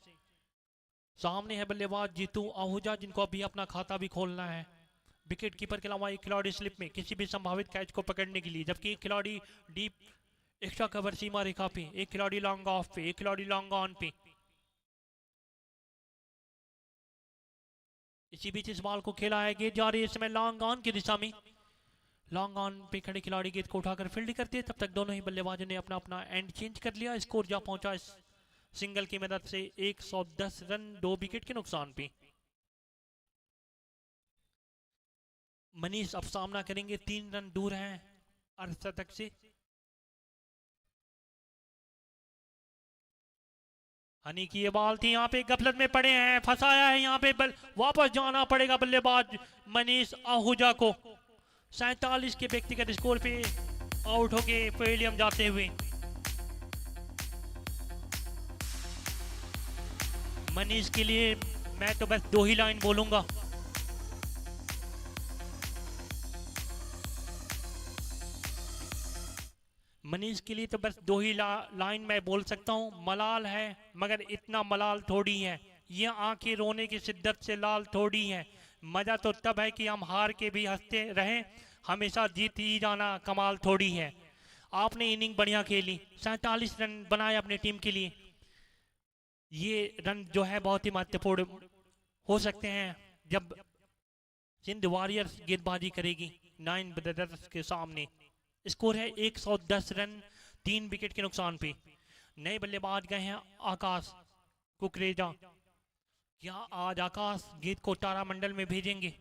सामने है बल्लेबाज जीतू आहूजा, जिनको अभी अपना खाता भी खोलना है। विकेट कीपर के अलावा एक खिलाड़ी स्लिप में किसी भी संभावित कैच को पकड़ने के लिए, जबकि एक खिलाड़ी डीप एक्स्ट्रा कवर सीमा रेखा पे, एक खिलाड़ी लॉन्ग ऑफ पे, एक खिलाड़ी लॉन्ग ऑन पे। इसी बीच इस बॉल को खेला है, गेंद जा रही है इस समय लॉन्ग ऑन की दिशा में। लॉन्ग ऑन पे खड़े खिलाड़ी गेंद को उठाकर फील्ड करते हैं, तब तक दोनों ही बल्लेबाजों ने अपना अपना एंड चेंज कर लिया। स्कोर जा पहुंचा इस सिंगल की मदद से 110 रन 2 विकेट के नुकसान पे। मनीष अब सामना करेंगे, 3 रन दूर हैं अर्धशतक से। हनी की ये बॉल थी, यहाँ पे गफलत में पड़े हैं, फंसाया है यहाँ पे वापस जाना पड़ेगा बल्लेबाज मनीष आहूजा को। 47 के व्यक्तिगत स्कोर पे आउट होके पेविलियन जाते हुए मनीष के लिए मैं तो बस 2 ही लाइन बोलूंगा। मनीष के लिए तो बस 2 ही लाइन मैं बोल सकता हूँ। मलाल है मगर इतना मलाल थोड़ी है, ये आंखें रोने की शिद्दत से लाल थोड़ी है। मजा तो तब है कि हम हार के भी हंसते रहें, हमेशा जीत ही जाना कमाल थोड़ी है। आपने इनिंग बढ़िया खेली, 47 रन बनाए अपनी टीम के लिए। ये रन जो है बहुत ही महत्वपूर्ण हो सकते हैं जब सिंध वॉरियर्स गेंदबाजी करेगी 9 ब्रदर्स के सामने। स्कोर है 110 रन 3 विकेट के नुकसान पे। नए बल्लेबाज गए हैं आकाश कुकरेजा। क्या आज आकाश गेंद को तारामंडल में भेजेंगे?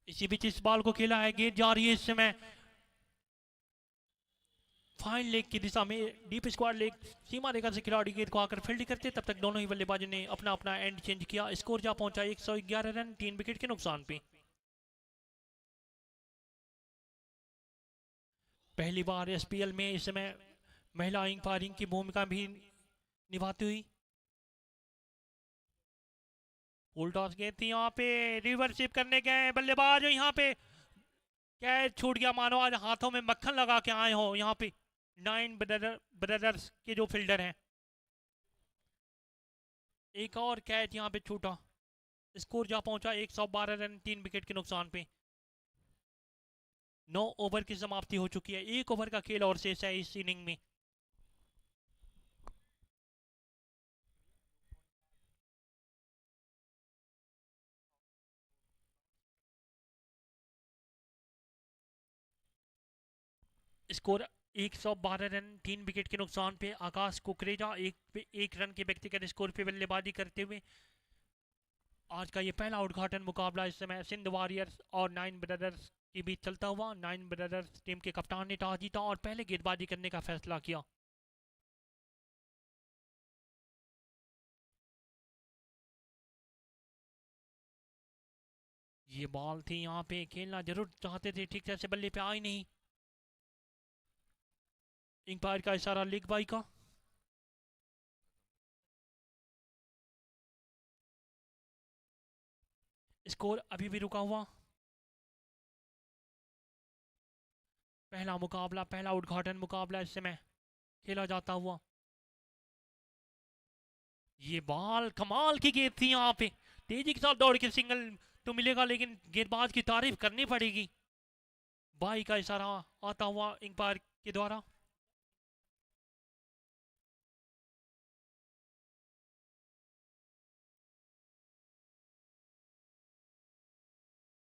इसी बीच इस बॉल को खेला है, गेंद जा रही है इस समय फाइन लेग की दिशा में, डीप स्क्वायर लेग सीमा रेखा से खिलाड़ी गेंद को आकर फील्ड करते, तब तक दोनों ही बल्लेबाजों ने अपना अपना एंड चेंज किया। स्कोर जा पहुंचा 111 रन 3 विकेट के नुकसान पे। पहली बार एसपीएल में इस समय महिला अंपायरिंग की भूमिका भी निभाती हुई। फुल टॉस गेंद थी, यहाँ पे रिवर्सिप करने गए बल्लेबाज, यहाँ पे कैच छूट गया। मानो आज हाथों में मक्खन लगा के आए हो यहाँ पे 9 ब्रदर्स के जो फील्डर हैं। एक और कैच यहाँ पे छूटा। स्कोर जा पहुंचा 112 रन 3 विकेट के नुकसान पे। 9 ओवर की समाप्ति हो चुकी है, 1 ओवर का खेल और शेष है इस इनिंग में। स्कोर 112 रन 3 विकेट के नुकसान पे। आकाश कुकरेजा एक रन के व्यक्तिगत स्कोर पे बल्लेबाजी करते हुए आज का ये पहला उद्घाटन मुकाबला इस समय सिंध वॉरियर्स और 9 ब्रदर्स के बीच चलता हुआ। 9 ब्रदर्स टीम के कप्तान ने टॉस जीता और पहले गेंदबाजी करने का फैसला किया। ये बॉल थी, यहाँ पे खेलना जरूर चाहते थे, ठीक से बल्ले पे आई नहीं। अंपायर का इशारा लेग बाई का। स्कोर अभी भी रुका हुआ। पहला मुकाबला, पहला उद्घाटन मुकाबला इस समय खेला जाता हुआ। ये बॉल कमाल की गेंद थी, यहाँ पे तेजी के साथ दौड़ के सिंगल तो मिलेगा, लेकिन गेंदबाज की तारीफ करनी पड़ेगी। बाई का इशारा आता हुआ अंपायर के द्वारा।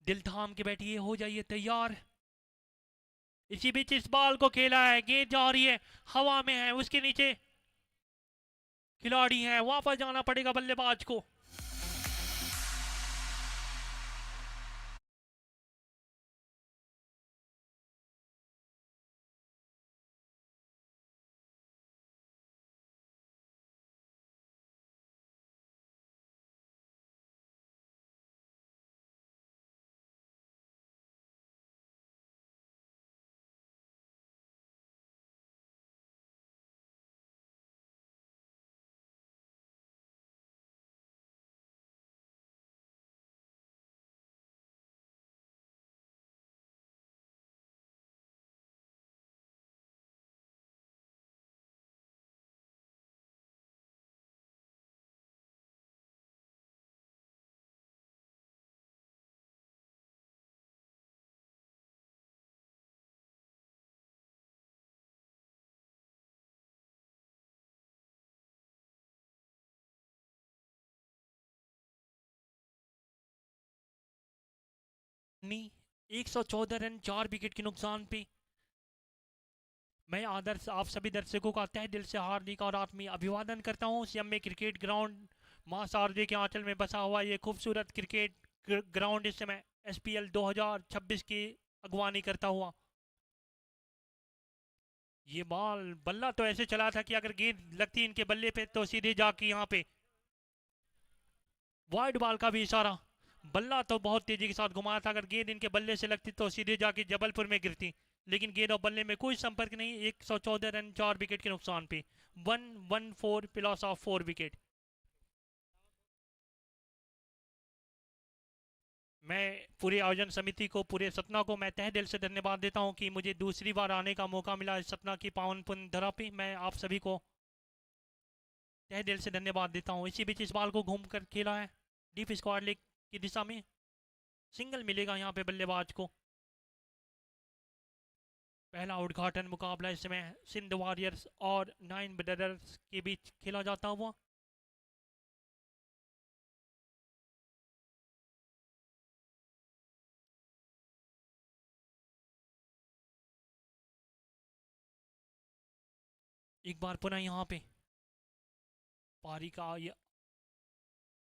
दिल थाम के बैठिए, हो जाइए तैयार। इसी बीच इस बॉल को खेला है, गेंद जा रही है, हवा में है, उसके नीचे खिलाड़ी है, वापस जाना पड़ेगा बल्लेबाज को। नहीं, 114 रन 4 विकेट के नुकसान पे मैं आदर्श आप सभी दर्शकों का तहे दिल से हार्दिक और आत्मीय अभिवादन करता हूँ। सीएमए क्रिकेट ग्राउंड मां शारदे के आंचल में बसा हुआ ये खूबसूरत क्रिकेट ग्राउंड इस समय एसपीएल 2026 की अगवानी करता हुआ। ये बॉल बल्ला तो ऐसे चला था कि अगर गेंद लगती इनके बल्ले पे तो सीधे जाके यहाँ पे वाइड बॉल का भी इशारा। बल्ला तो बहुत तेजी के साथ घुमाया था, अगर गेंद इनके बल्ले से लगती तो सीधे जाके जबलपुर में गिरती, लेकिन गेंद और बल्ले में कोई संपर्क नहीं। 114 रन 4 विकेट के नुकसान पे 114 प्लस ऑफ 4 विकेट। मैं पूरे आयोजन समिति को, पूरे सतना को मैं तहे दिल से धन्यवाद देता हूं कि मुझे दूसरी बार आने का मौका मिला इस सतना की पावन पुण्य धरा पे। मैं आप सभी को तहे दिल से धन्यवाद देता हूं। इसी बीच इस बॉल को घूम कर खेला है डीप स्क्वायर लेग की दिशा में, सिंगल मिलेगा यहाँ पे बल्लेबाज को। पहला उद्घाटन मुकाबला इस समय सिंध वॉरियर्स और 9 ब्रदर्स के बीच खेला जाता हुआ। एक बार पुनः यहाँ पे पारी का ये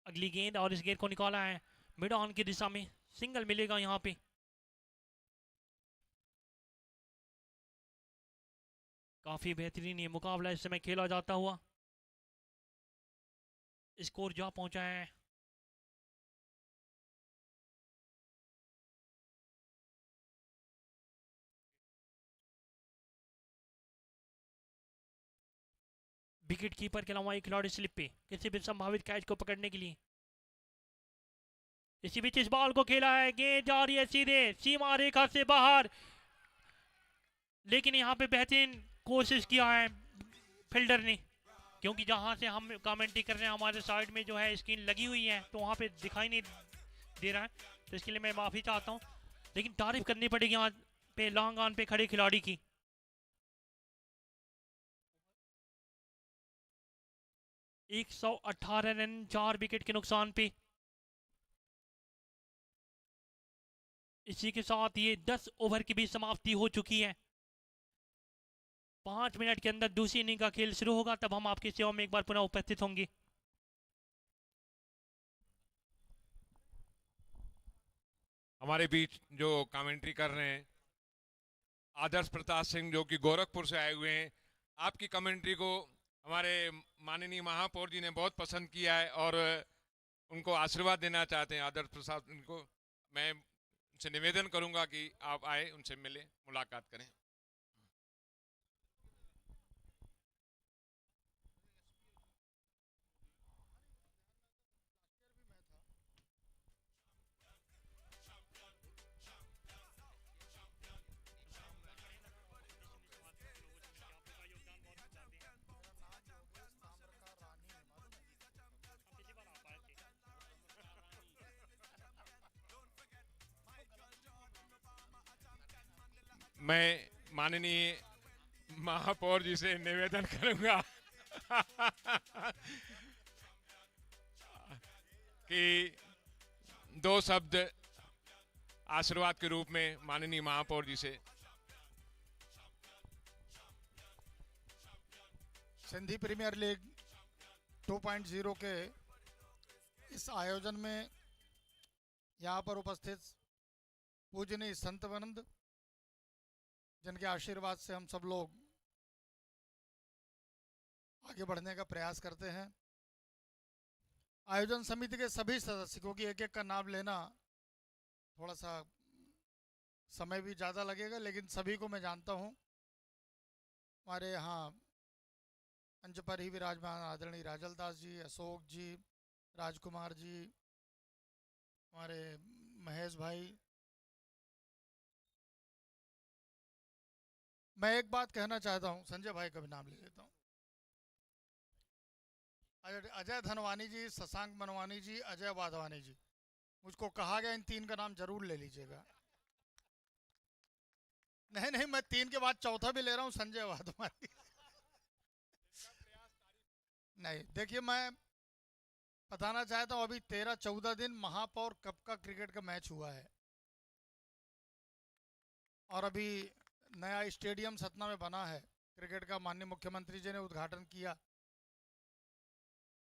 अगली गेंद और इस गेंद को निकाला है मिड ऑन की दिशा में, सिंगल मिलेगा यहाँ पे। काफी बेहतरीन ये मुकाबला इस समय खेला जाता हुआ। स्कोर जा पहुंचा है विकेट कीपर के अलावा एक खिलाड़ी स्लिप पे किसी भी संभावित कैच को पकड़ने के लिए। इसी बीच इस बॉल को खेला है, गेंद जा रही है सीधे सीमा रेखा से बाहर, लेकिन यहाँ पे बेहतरीन कोशिश किया है फील्डर ने, क्योंकि जहां से हम कमेंट्री कर रहे हैं हमारे साइड में जो है स्क्रीन लगी हुई है तो वहां पे दिखाई नहीं दे रहा है, तो इसके लिए मैं माफी चाहता हूं, लेकिन तारीफ करनी पड़ेगी यहाँ पे लॉन्ग ऑन पे खड़े खिलाड़ी की। एक 118 रन 4 विकेट के नुकसान पे। इसी के साथ ये 10 ओवर की भी समाप्ति हो चुकी है। 5 मिनट के अंदर दूसरी इनिंग का खेल शुरू होगा, तब हम आपकी सेवा में एक बार पुनः उपस्थित होंगे। हमारे बीच जो कमेंट्री कर रहे हैं आदर्श प्रताप सिंह जो कि गोरखपुर से आए हुए हैं, आपकी कमेंट्री को हमारे माननीय महापौर जी ने बहुत पसंद किया है और उनको आशीर्वाद देना चाहते हैं। आदर्श प्रसाद इनको मैं उनसे निवेदन करूंगा कि आप आए, उनसे मिले, मुलाकात करें। मैं माननीय महापौर जी से निवेदन करूंगा कि 2 शब्द आशीर्वाद के रूप में माननीय महापौर जी से। सिंधी प्रीमियर लीग 2.0 के इस आयोजन में यहाँ पर उपस्थित पूजनीय संतवृंद, जिनके आशीर्वाद से हम सब लोग आगे बढ़ने का प्रयास करते हैं। आयोजन समिति के सभी सदस्य, क्योंकि एक एक का नाम लेना थोड़ा सा समय भी ज़्यादा लगेगा, लेकिन सभी को मैं जानता हूँ। हमारे यहाँ मंच पर ही विराजमान आदरणीय राजल दास जी, अशोक जी, राजकुमार जी, हमारे महेश भाई। मैं एक बात कहना चाहता हूँ, संजय भाई का भी नाम ले लेता हूँ। अजय धनवानी जी, शशांक मनवानी जी, अजय वाधवानी जी, मुझको कहा गया इन 3 का नाम जरूर ले लीजिएगा। नहीं नहीं, मैं 3 के बाद चौथा भी ले रहा हूँ, संजय वाधवानी। नहीं, देखिए मैं बताना चाहता हूँ, अभी 13-14 दिन महापौर कप का क्रिकेट का मैच हुआ है। और अभी नया स्टेडियम सतना में बना है क्रिकेट का, माननीय मुख्यमंत्री जी ने उद्घाटन किया,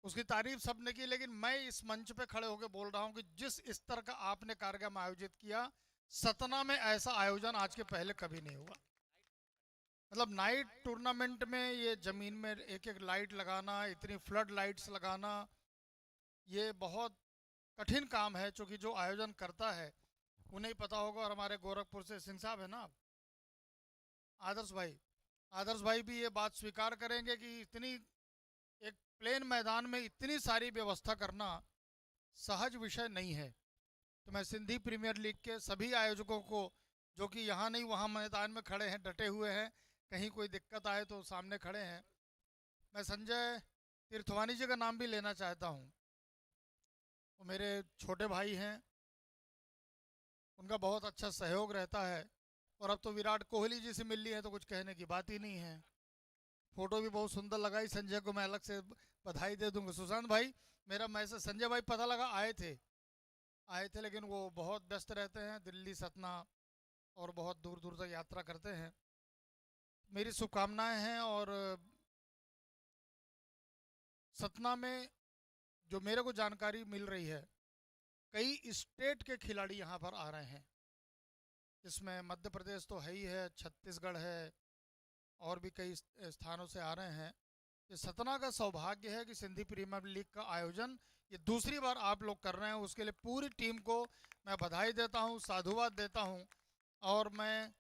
उसकी तारीफ सबने की। लेकिन मैं इस मंच पे खड़े होकर बोल रहा हूं कि जिस स्तर का आपने कार्यक्रम आयोजित किया, सतना में ऐसा आयोजन आज के पहले कभी नहीं हुआ। मतलब नाइट टूर्नामेंट में ये जमीन में एक एक लाइट लगाना, इतनी फ्लड लाइट्स लगाना, ये बहुत कठिन काम है, क्योंकि जो आयोजन करता है उन्हें ही पता होगा। और हमारे गोरखपुर से सिंह साहब है ना, आदर्श भाई भी ये बात स्वीकार करेंगे कि इतनी एक प्लेन मैदान में इतनी सारी व्यवस्था करना सहज विषय नहीं है। तो मैं सिंधी प्रीमियर लीग के सभी आयोजकों को, जो कि यहाँ नहीं वहाँ मैदान में खड़े हैं, डटे हुए हैं, कहीं कोई दिक्कत आए तो सामने खड़े हैं, मैं संजय तीर्थवानी जी का नाम भी लेना चाहता हूँ। वो मेरे छोटे भाई हैं, उनका बहुत अच्छा सहयोग रहता है। और अब तो विराट कोहली जी से मिल ली है तो कुछ कहने की बात ही नहीं है। फोटो भी बहुत सुंदर लगाई, संजय को मैं अलग से बधाई दे दूंगा। सुशांत भाई, मेरा मैसेज संजय भाई पता लगा आए थे, लेकिन वो बहुत व्यस्त रहते हैं, दिल्ली सतना और बहुत दूर दूर तक यात्रा करते हैं। मेरी शुभकामनाएं हैं। और सतना में जो मेरे को जानकारी मिल रही है, कई स्टेट के खिलाड़ी यहाँ पर आ रहे हैं। इसमें मध्य प्रदेश तो है ही है, छत्तीसगढ़ है, और भी कई स्थानों से आ रहे हैं। ये सतना का सौभाग्य है कि सिंधी प्रीमियर लीग का आयोजन ये दूसरी बार आप लोग कर रहे हैं। उसके लिए पूरी टीम को मैं बधाई देता हूँ, साधुवाद देता हूँ। और मैं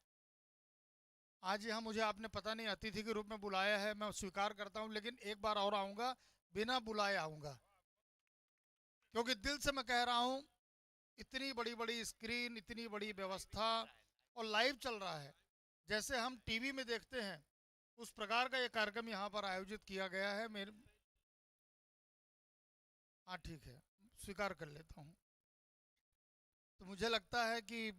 आज यहाँ, मुझे आपने पता नहीं अतिथि के रूप में बुलाया है, मैं स्वीकार करता हूँ, लेकिन एक बार और आऊँगा, बिना बुलाए आऊँगा, क्योंकि दिल से मैं कह रहा हूँ, इतनी बड़ी बड़ी स्क्रीन, इतनी बड़ी व्यवस्था, और लाइव चल रहा है, जैसे हम टीवी में देखते हैं उस प्रकार का ये कार्यक्रम यहाँ पर आयोजित किया गया है। मेरे हाँ ठीक है, स्वीकार कर लेता हूँ। तो मुझे लगता है कि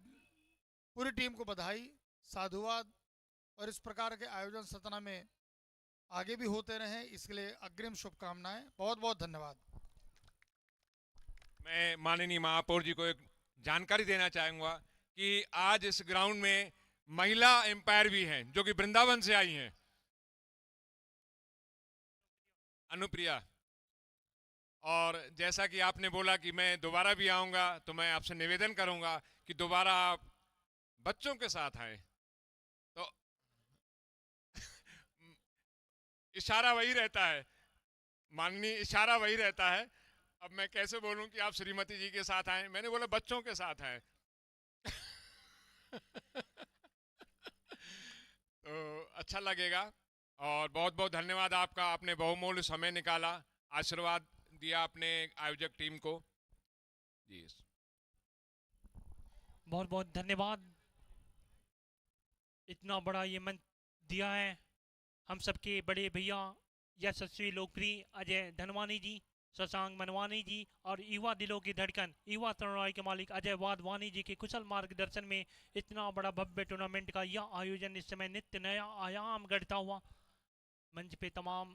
पूरी टीम को बधाई, साधुवाद, और इस प्रकार के आयोजन सतना में आगे भी होते रहें, इसके लिए अग्रिम शुभकामनाएं। बहुत बहुत धन्यवाद। मैं माननीय महापौर जी को एक जानकारी देना चाहूंगा कि आज इस ग्राउंड में महिला एम्पायर भी हैं, जो कि वृंदावन से आई हैं, अनुप्रिया। और जैसा कि आपने बोला कि मैं दोबारा भी आऊंगा, तो मैं आपसे निवेदन करूंगा कि दोबारा आप बच्चों के साथ आए। तो इशारा वही रहता है, माननीय, इशारा वही रहता है। अब मैं कैसे बोलूं कि आप श्रीमती जी के साथ आए, मैंने बोला बच्चों के साथ आए। तो अच्छा लगेगा। और बहुत बहुत धन्यवाद आपका, आपने बहुमूल्य समय निकाला, आशीर्वाद दिया अपने आयोजक टीम को जी। बहुत बहुत धन्यवाद, इतना बड़ा ये मंच दिया है हम सबके बड़े भैया यशस्वी लोकप्रिय अजय धनवानी जी, शशांक मनवानी जी, और युवा दिलों की धड़कन, युवा तरुणाई के मालिक अजय वाधवानी जी के कुशल मार्गदर्शन में इतना बड़ा भव्य टूर्नामेंट का यह आयोजन इस समय नित्य नया आयाम गढ़ता हुआ। मंच पे तमाम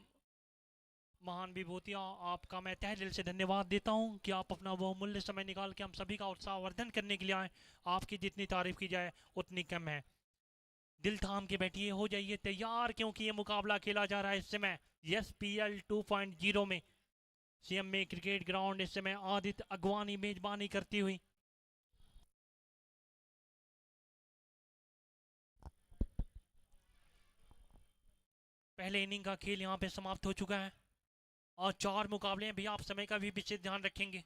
महान विभूतियाँ, आपका मैं तहे दिल से धन्यवाद देता हूँ कि आप अपना बहुमूल्य समय निकाल के हम सभी का उत्साहवर्धन करने के लिए आए। आपकी जितनी तारीफ की जाए उतनी कम है। दिल थाम के बैठिए, हो जाइए तैयार, क्योंकि ये मुकाबला खेला जा रहा है इस समय SPL 2.0 में सीएम में क्रिकेट ग्राउंड। इस समय आदित्य अगवानी मेजबानी करती हुई पहले इनिंग का खेल यहाँ पे समाप्त हो चुका है और 4 मुकाबले हैं। भैया आप समय का भी विशेष ध्यान रखेंगे।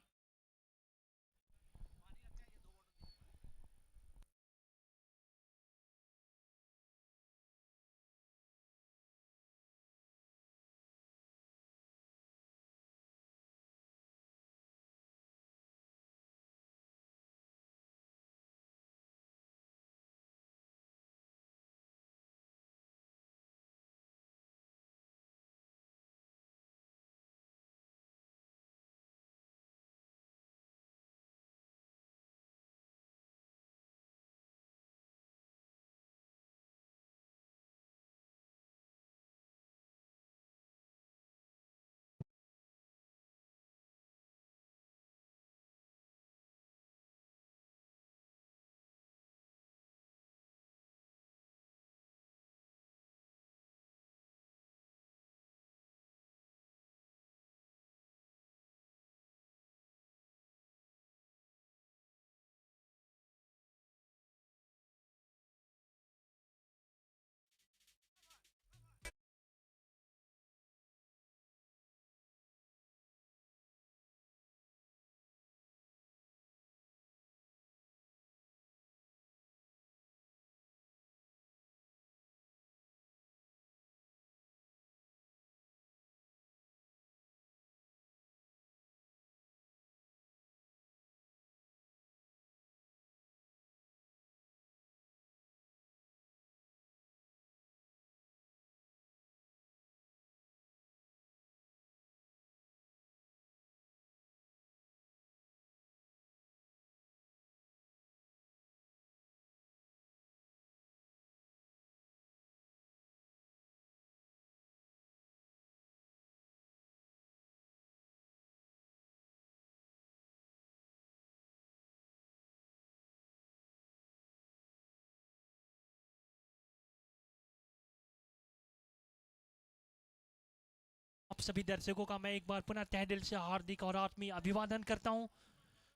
आप सभी दर्शकों का मैं एक बार पुनः तहे दिल से हार्दिक और आत्मीय अभिवादन करता हूं।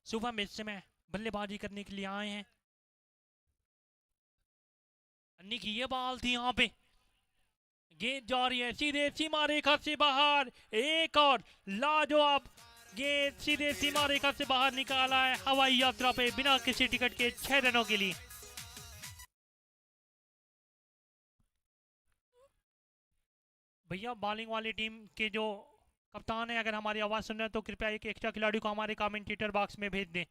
सुबह में इस समय बल्लेबाजी करने के लिए आए हैं। अन्नी की ये बाल थी यहाँ पे, गेंद जा रही है सीधे सीमा रेखा से बाहर, एक और लाजवाब गेंद सीधे सीमा रेखा से बाहर निकाला है हवाई यात्रा पे बिना किसी टिकट के 6 रनों के लिए। भैया बॉलिंग वाली टीम के जो कप्तान है, अगर हमारी आवाज सुन रहे हैं तो कृपया एक एक्स्ट्रा खिलाड़ी को हमारे कमेंटेटर बॉक्स में भेज दें।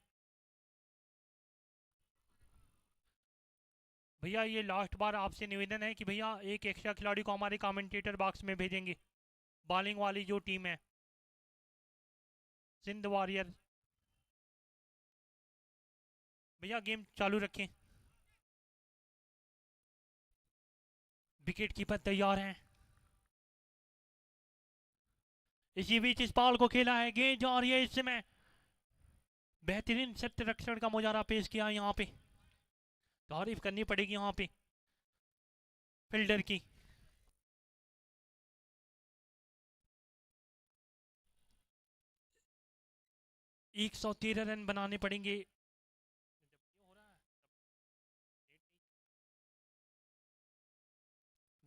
भैया ये लास्ट बार आपसे निवेदन है कि भैया एक एक्स्ट्रा खिलाड़ी को हमारे कमेंटेटर बॉक्स में भेजेंगे। बॉलिंग वाली जो टीम है सिंध वॉरियर, भैया गेम चालू रखें। विकेट कीपर तैयार हैं। इसी बीच इस बॉल को खेला है, गेंद जा रही है इस समय। बेहतरीन सत्य रक्षण का मुजाहरा पेश किया यहाँ पे, तारीफ करनी पड़ेगी यहाँ पे फील्डर की। एक 113 रन बनाने पड़ेंगे।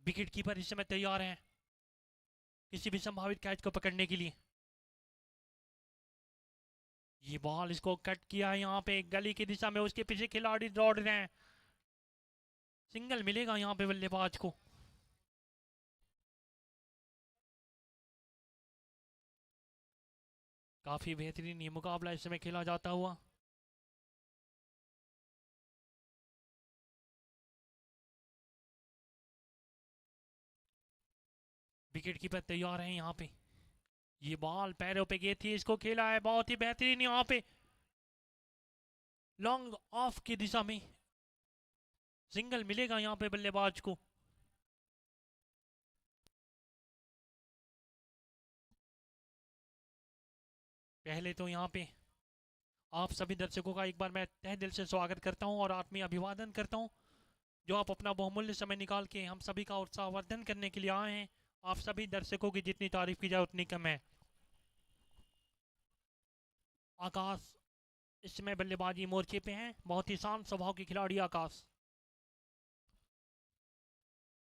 विकेट कीपर इस समय तैयार हैं किसी भी संभावित कैच को पकड़ने के लिए। ये बॉल इसको कट किया है यहाँ पे गली की दिशा में, उसके पीछे खिलाड़ी दौड़ रहे हैं। सिंगल मिलेगा यहाँ पे बल्लेबाज को। काफी बेहतरीन ये मुकाबला इस समय खेला जाता हुआ। विकेट कीपर तैयार है यहाँ पे। ये बॉल पैरों पे गई थी, इसको खेला है बहुत ही बेहतरीन यहाँ पे लॉन्ग ऑफ की दिशा में। सिंगल मिलेगा यहाँ पे बल्लेबाज को। पहले तो यहाँ पे आप सभी दर्शकों का एक बार मैं तहे दिल से स्वागत करता हूँ और आत्मीय अभिवादन करता हूँ, जो आप अपना बहुमूल्य समय निकाल के हम सभी का उत्साहवर्धन करने के लिए आए हैं। आप सभी दर्शकों की जितनी तारीफ की जाए उतनी कम है। आकाश इस समय बल्लेबाजी मोर्चे पे हैं, बहुत ही शांत स्वभाव के खिलाड़ी आकाश।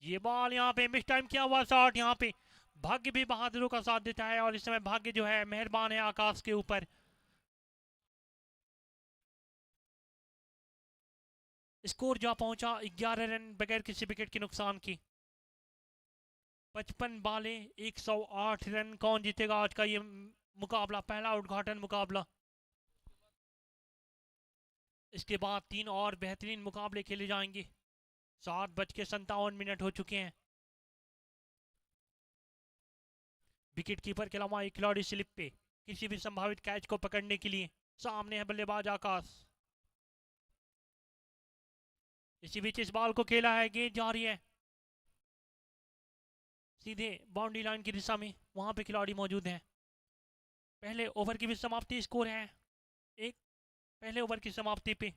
ये बॉल यहाँ पे मिस टाइम किया हुआ शॉट, यहाँ पे भाग्य भी बहादुरों का साथ देता है और इस समय भाग्य जो है मेहरबान है आकाश के ऊपर। स्कोर जा पहुंचा 11 रन बगैर किसी विकेट के नुकसान की। 55 बाले 108 रन। कौन जीतेगा आज का ये मुकाबला, पहला उद्घाटन मुकाबला। इसके बाद 3 और बेहतरीन मुकाबले खेले जाएंगे। 7:57 हो चुके हैं। विकेट कीपर के अलावा एक खिलाड़ी स्लिप पे किसी भी संभावित कैच को पकड़ने के लिए। सामने है बल्लेबाज आकाश। इसी बीच इस बॉल को खेला है, गेंद जा रही है सीधे बाउंड्री लाइन की दिशा में, वहां पे खिलाड़ी मौजूद हैं। पहले ओवर की भी समाप्ति, स्कोर है एक पहले ओवर की समाप्ति पे।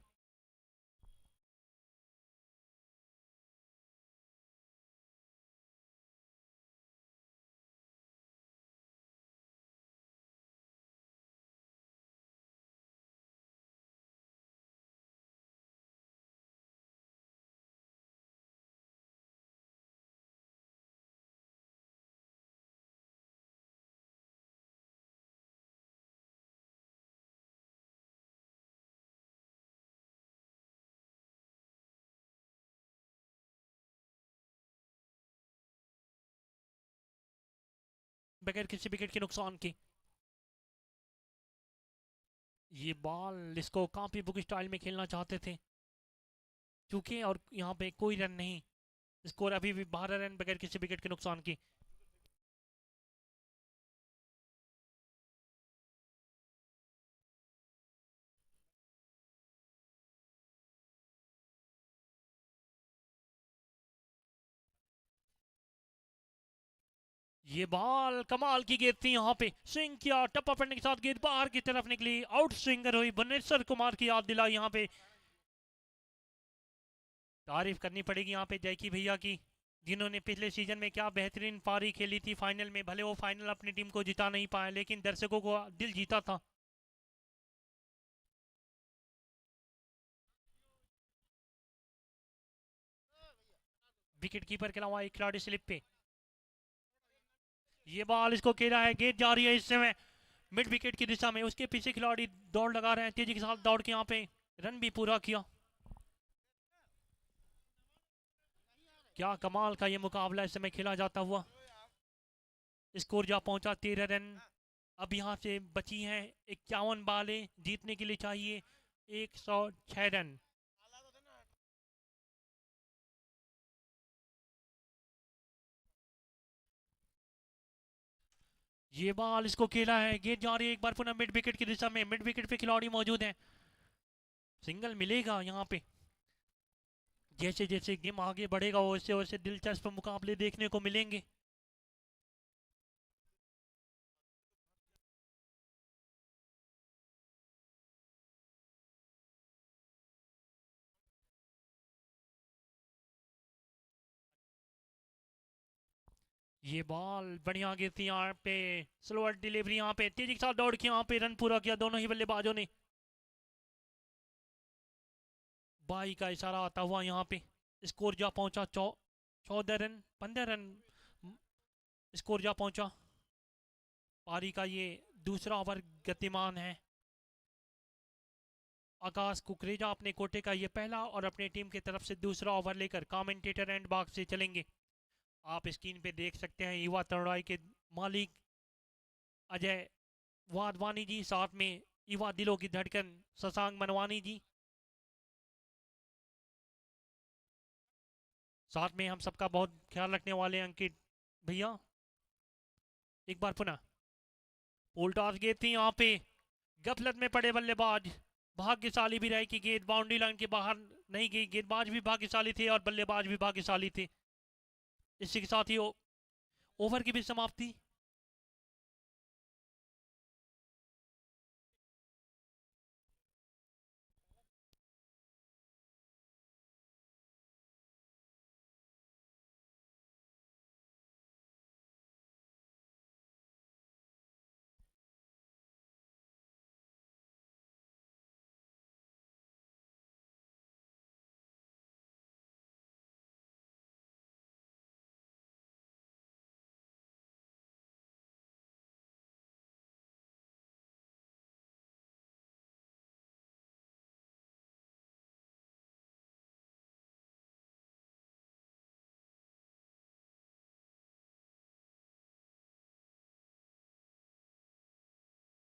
बगैर किसी विकेट के नुकसान की ये बॉल इसको काफी बुक स्टाइल में खेलना चाहते थे चूंकि, और यहाँ पे कोई रन नहीं। स्कोर अभी भी 12 रन बगैर किसी विकेट के नुकसान की। ये बॉल कमाल की गेंद थी, यहाँ पे स्विंग किया, टप्पा पड़ने के साथ गेंद बाहर की तरफ निकली, आउट स्विंगर हुई, भुवनेश्वर कुमार की याद दिलाई। यहाँ पे तारीफ करनी पड़ेगी यहाँ पे जयकी भैया की, जिन्होंने पिछले सीजन में क्या बेहतरीन पारी खेली थी फाइनल में, भले वो फाइनल अपनी टीम को जिता नहीं पाए लेकिन दर्शकों को दिल जीता था। विकेट कीपर के अलावा एक खिलाड़ी स्लिप पे, ये बॉल इसको खेला है, गेंद जा रही है इस समय मिड विकेट की दिशा में, उसके पीछे खिलाड़ी दौड़ लगा रहे हैं, तेजी के साथ दौड़ के यहाँ पे रन भी पूरा किया। क्या कमाल का ये मुकाबला इस समय खेला जाता हुआ। स्कोर जा पहुंचा 13 रन। अब यहाँ से बची हैं 51 बालें, जीतने के लिए चाहिए 106 रन। ये बॉल इसको खेला है, गेंद जा रही है एक बार पुनः मिड विकेट की दिशा में, मिड विकेट पे खिलाड़ी मौजूद हैं, सिंगल मिलेगा यहाँ पे। जैसे जैसे गेम आगे बढ़ेगा वैसे वैसे दिलचस्प मुकाबले देखने को मिलेंगे। ये बॉल बढ़िया गिरती यहाँ पे, स्लोअर डिलीवरी यहाँ पे, तेजी के साथ दौड़ के यहाँ पे रन पूरा किया दोनों ही बल्लेबाजों ने। बाई का इशारा आता हुआ यहाँ पे स्कोर जा पहुंचा 14 रन, 15 रन स्कोर जा पहुंचा। पारी का ये दूसरा ओवर गतिमान है। आकाश कुकरेजा अपने कोटे का ये पहला और अपनी टीम की तरफ से दूसरा ओवर लेकर कमेंटेटर एंड बॉक्स से चलेंगे। आप स्क्रीन पे देख सकते हैं युवा तरुणाई के मालिक अजय वाधवानी जी, साथ में युवा दिलों की धड़कन शशांक मनवानी जी, साथ में हम सबका बहुत ख्याल रखने वाले अंकित भैया। एक बार पुनः उल्टास गेंद थी यहाँ पे, गफलत में पड़े बल्लेबाज, भाग्यशाली भी रहे कि गेंद बाउंड्री लाइन के बाहर नहीं गई। गेंदबाज भी भाग्यशाली थे और बल्लेबाज भी भाग्यशाली थे। इसी के साथ ही ओवर की भी समाप्ति।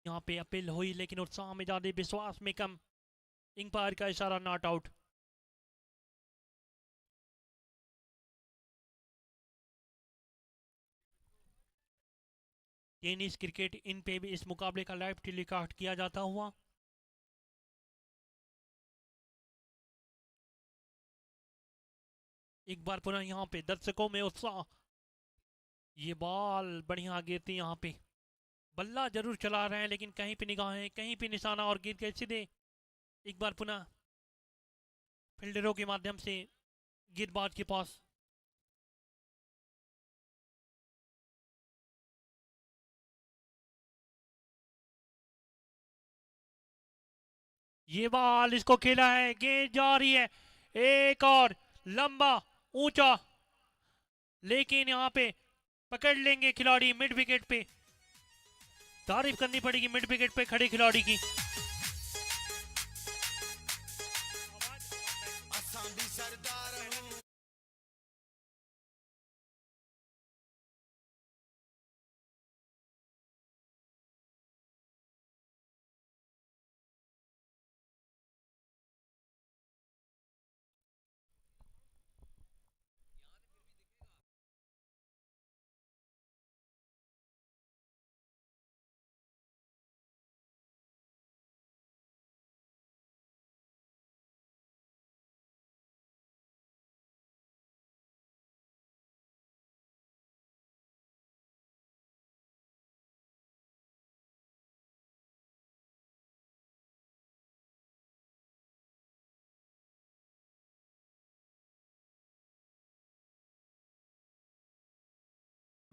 यहाँ पे अपील हुई लेकिन उत्साह में ज्यादा, विश्वास में कम। अंपायर का इशारा, not out. Tennis cricket in पे भी इस मुकाबले का लाइव टेलीकास्ट किया जाता हुआ। एक बार पुनः यहाँ पे दर्शकों में उत्साह। ये बॉल बढ़िया गिरती यहाँ पे, बल्ला जरूर चला रहे हैं लेकिन कहीं पे निगाहें, कहीं पे निशाना और गिर के सीधे एक बार पुनः फील्डरों के माध्यम से गेंदबाज के पास। ये बॉल इसको खेला है, गेंद जा रही है एक और लंबा ऊंचा, लेकिन यहाँ पे पकड़ लेंगे खिलाड़ी मिड विकेट पे। तारीफ करनी पड़ेगी मिड विकेट पे खड़े खिलाड़ी की।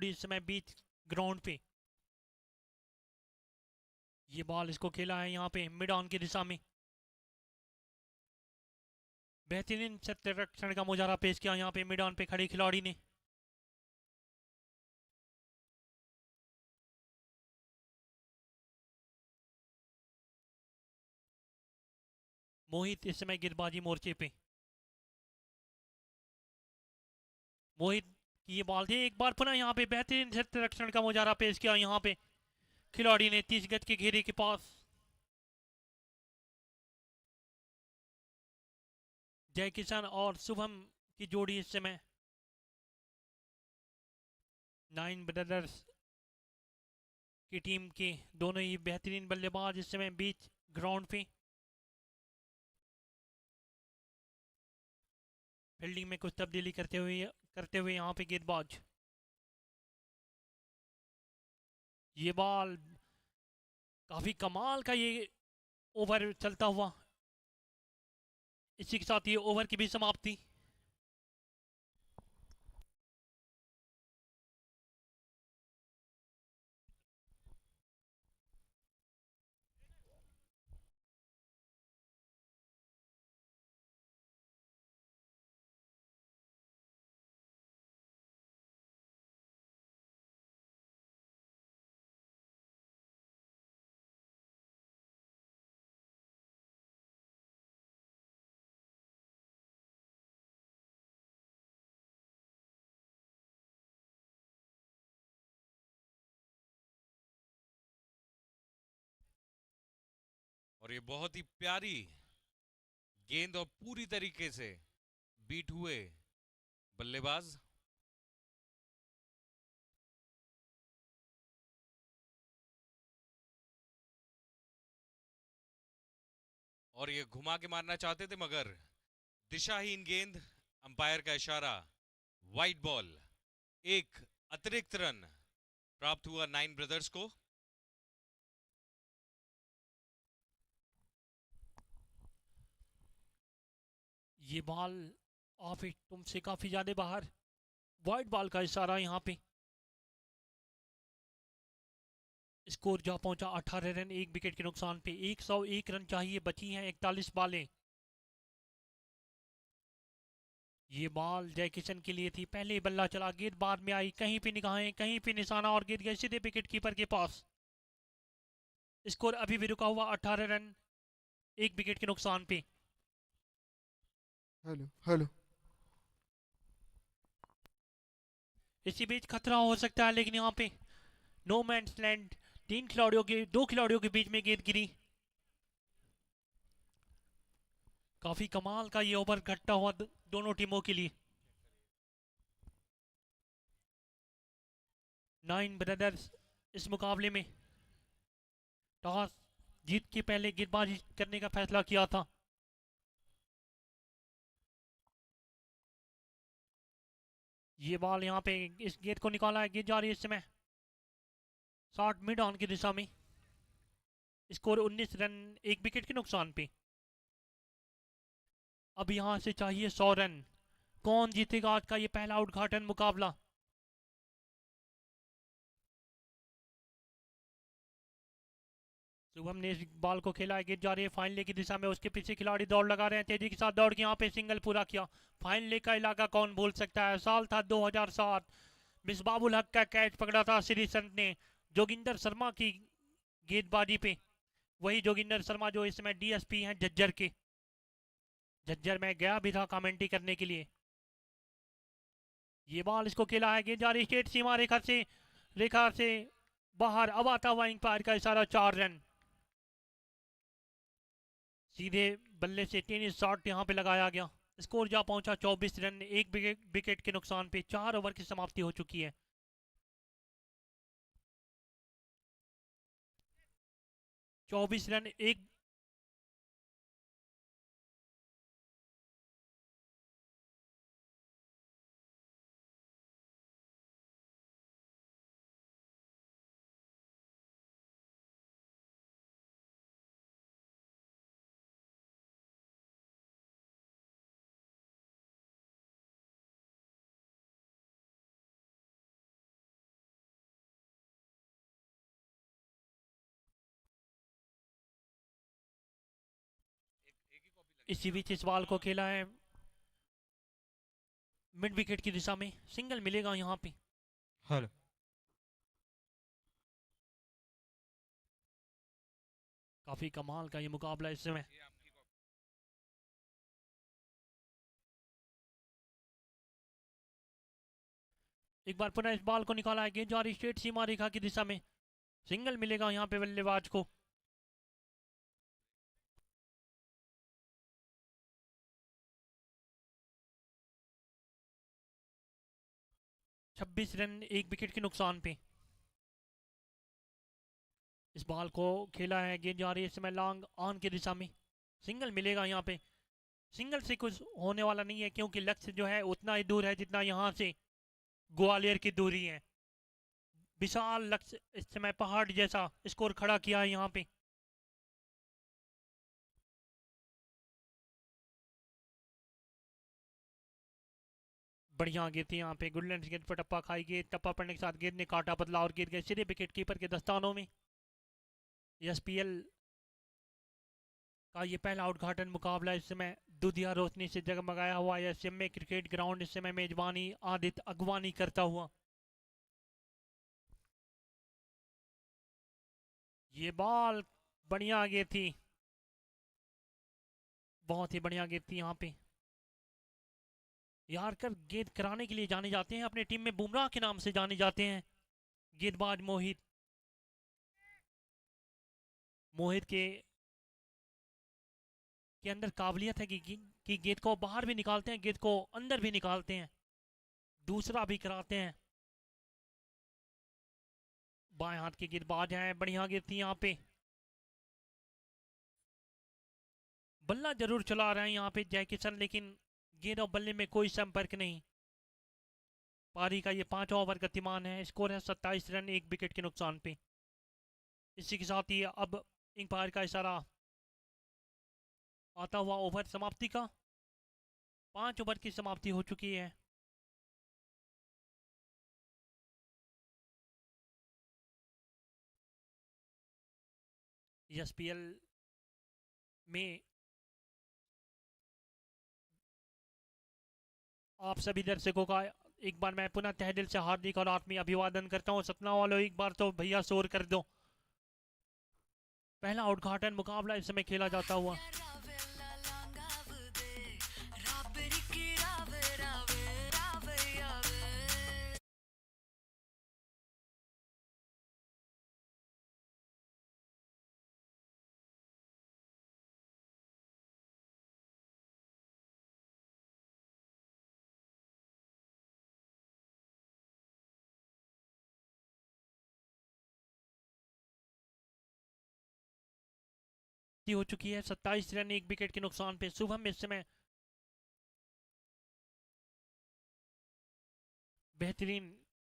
इस समय बीच ग्राउंड पे। ये बॉल इसको खेला है यहाँ पे मिड ऑन की दिशा में। बेहतरीन क्षेत्ररक्षण का मुजाहरा पेश किया यहाँ पे मिड ऑन पे खड़े खिलाड़ी ने। मोहित इस समय गेंदबाजी मोर्चे पे। मोहित की ये बॉल थी, एक बार पुनः यहाँ पे बेहतरीन क्षेत्ररक्षण का मुजाहरा पेश किया यहाँ पे खिलाड़ी ने 30 गज के घेरे के पास। जय किशन और शुभम की जोड़ी इस समय 9 ब्रदर्स की टीम के दोनों ही बेहतरीन बल्लेबाज इस समय बीच ग्राउंड पे। फील्डिंग में कुछ तब्दीली करते हुए यहाँ पे गेंदबाज। ये बॉल काफी कमाल का ये ओवर चलता हुआ। इसी के साथ ये ओवर की भी समाप्ति। और ये बहुत ही प्यारी गेंद और पूरी तरीके से बीट हुए बल्लेबाज। और ये घुमा के मारना चाहते थे मगर दिशाहीन गेंद, अंपायर का इशारा, वाइट बॉल। एक अतिरिक्त रन प्राप्त हुआ 9 ब्रदर्स को। ये बॉल ऑफ तुमसे काफी ज्यादा बाहर। वाइट बॉल का इशारा यहाँ पे। स्कोर जा पहुंचा 18 रन 1 विकेट के नुकसान पे। 101 रन चाहिए, बची हैं 41 बॉलें। ये बॉल जय किशन के लिए थी, पहले ही बल्ला चला, गेंद बाद में आई, कहीं पे निगाहें कहीं पे निशाना और गिर गए सीधे विकेट कीपर के पास। स्कोर अभी भी रुका हुआ 18 रन 1 विकेट के नुकसान पे। Hello hello. इसी बीच खतरा हो सकता है, लेकिन यहाँ पे नो मैंस लैंड। दो खिलाड़ियों के बीच में गेंद गिरी। काफी कमाल का ये ओवर घटता हुआ दोनों टीमों के लिए। 9 ब्रदर्स इस मुकाबले में टॉस जीत के पहले गेंदबाजी करने का फैसला किया था। ये बॉल यहाँ पे इस गेंद को निकाला है, गेंद जा रही है इस समय 60 मिड ऑन की दिशा में। स्कोर 19 रन 1 विकेट के नुकसान पे। अब यहां से चाहिए 100 रन। कौन जीतेगा आज का ये पहला उद्घाटन मुकाबला? शुभम ने इस बॉल को खेला है, गेंद जा रही है फाइनल की दिशा में। उसके पीछे खिलाड़ी दौड़ लगा रहे हैं, तेजी के साथ दौड़ के यहाँ पे सिंगल पूरा किया। फाइनल का इलाका कौन भूल सकता है, साल था 2007। मिसबाबुल हक का कैच पकड़ा था श्री संत ने जोगिंदर शर्मा की गेंदबाजी पे। वही जोगिंदर शर्मा जो इस समय डीएसपी हैं झज्जर के। झज्जर में गया भी था कमेंट्री करने के लिए। ये बॉल इसको खेला है, गेंद जा रही स्टेट सीमा रेखा से बाहर। अब आता हुआ अंपायर का इशारा, 4 रन। सीधे बल्ले से टेनिस शॉट यहां पे लगाया गया। स्कोर जा पहुंचा 24 रन 1 विकेट के नुकसान पे। 4 ओवर की समाप्ति हो चुकी है। 24 रन 1 इसी बीच इस बॉल को खेला है मिड विकेट की दिशा में, सिंगल मिलेगा यहाँ पे। हेलो काफी कमाल का ये मुकाबला इस समय। एक बार पुनः इस बॉल को निकाला है गेंद जा रही स्ट्रेट सीमा रेखा की दिशा में, सिंगल मिलेगा यहाँ पे बल्लेबाज को। छब्बीस रन एक विकेट के नुकसान पे। इस बॉल को खेला है गेंद जा रही है इस समय लॉन्ग ऑन की दिशा में, सिंगल मिलेगा यहाँ पे। सिंगल से कुछ होने वाला नहीं है क्योंकि लक्ष्य जो है उतना ही दूर है जितना यहाँ से ग्वालियर की दूरी है। विशाल लक्ष्य इस समय पहाड़ जैसा स्कोर खड़ा किया है यहाँ पे। बढ़िया गेंद थी यहाँ पे, गुडलैंड गेंद पर टप्पा खाई, गेंद टप्पा पड़ने के साथ गेंद ने काटा बदला और गिर गए सीधे विकेट कीपर के दस्तानों में। एसपीएल का ये पहला उद्घाटन मुकाबला इस समय दुधिया रोशनी से जगमगाया हुआ एसएमए क्रिकेट ग्राउंड इस समय मेजबानी आदित्य अगवानी करता हुआ। ये बॉल बढ़िया गेंद थी, बहुत ही बढ़िया गेंद थी यहाँ पे। यारकर गेंद कराने के लिए जाने जाते हैं, अपने टीम में बुमराह के नाम से जाने जाते हैं गेंदबाज मोहित। मोहित के अंदर काबिलियत है कि गेंद को बाहर भी निकालते हैं, गेंद को अंदर भी निकालते हैं, दूसरा भी कराते हैं। बाएं हाथ की गेंदबाज है, बढ़िया गेंद थी यहाँ पे। बल्ला जरूर चला रहे हैं यहाँ पे जय किशन, लेकिन गेंद और बल्ले में कोई संपर्क नहीं। पारी का ये 5वां ओवर गतिमान है, स्कोर है 27 रन एक विकेट के नुकसान पे। इसी के साथ ही अब अंपायर का इशारा आता हुआ ओवर समाप्ति का। 5 ओवर की समाप्ति हो चुकी है। एसपीएल में आप सभी दर्शकों का एक बार मैं पुनः तहे दिल से हार्दिक और आत्मीय अभिवादन करता हूं। सतना वालों एक बार तो भैया शोर कर दो। पहला उद्घाटन मुकाबला इस समय खेला जाता हुआ। हो चुकी है 27 रन एक विकेट के नुकसान पे। शुभम इस समय बेहतरीन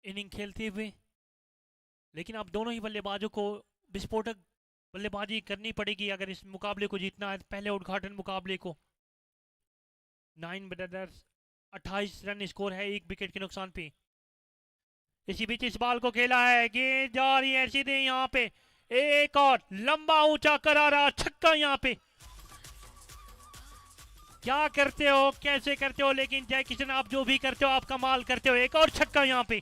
इनिंग खेलते हुए, लेकिन अब दोनों ही बल्लेबाजों को विस्फोटक बल्लेबाजी करनी पड़ेगी अगर इस मुकाबले को जीतना है। पहले उद्घाटन मुकाबले को 9 ब्रदर्स 28 रन स्कोर है एक विकेट के नुकसान पे। इसी बीच इस बॉल को खेला है, गेंद जा रही है सीधे यहाँ पे, एक और लंबा ऊंचा करारा छक्का यहाँ पे। क्या करते हो, कैसे करते हो, लेकिन जय किशन आप जो भी करते हो आप कमाल करते हो। एक और छक्का यहाँ पे।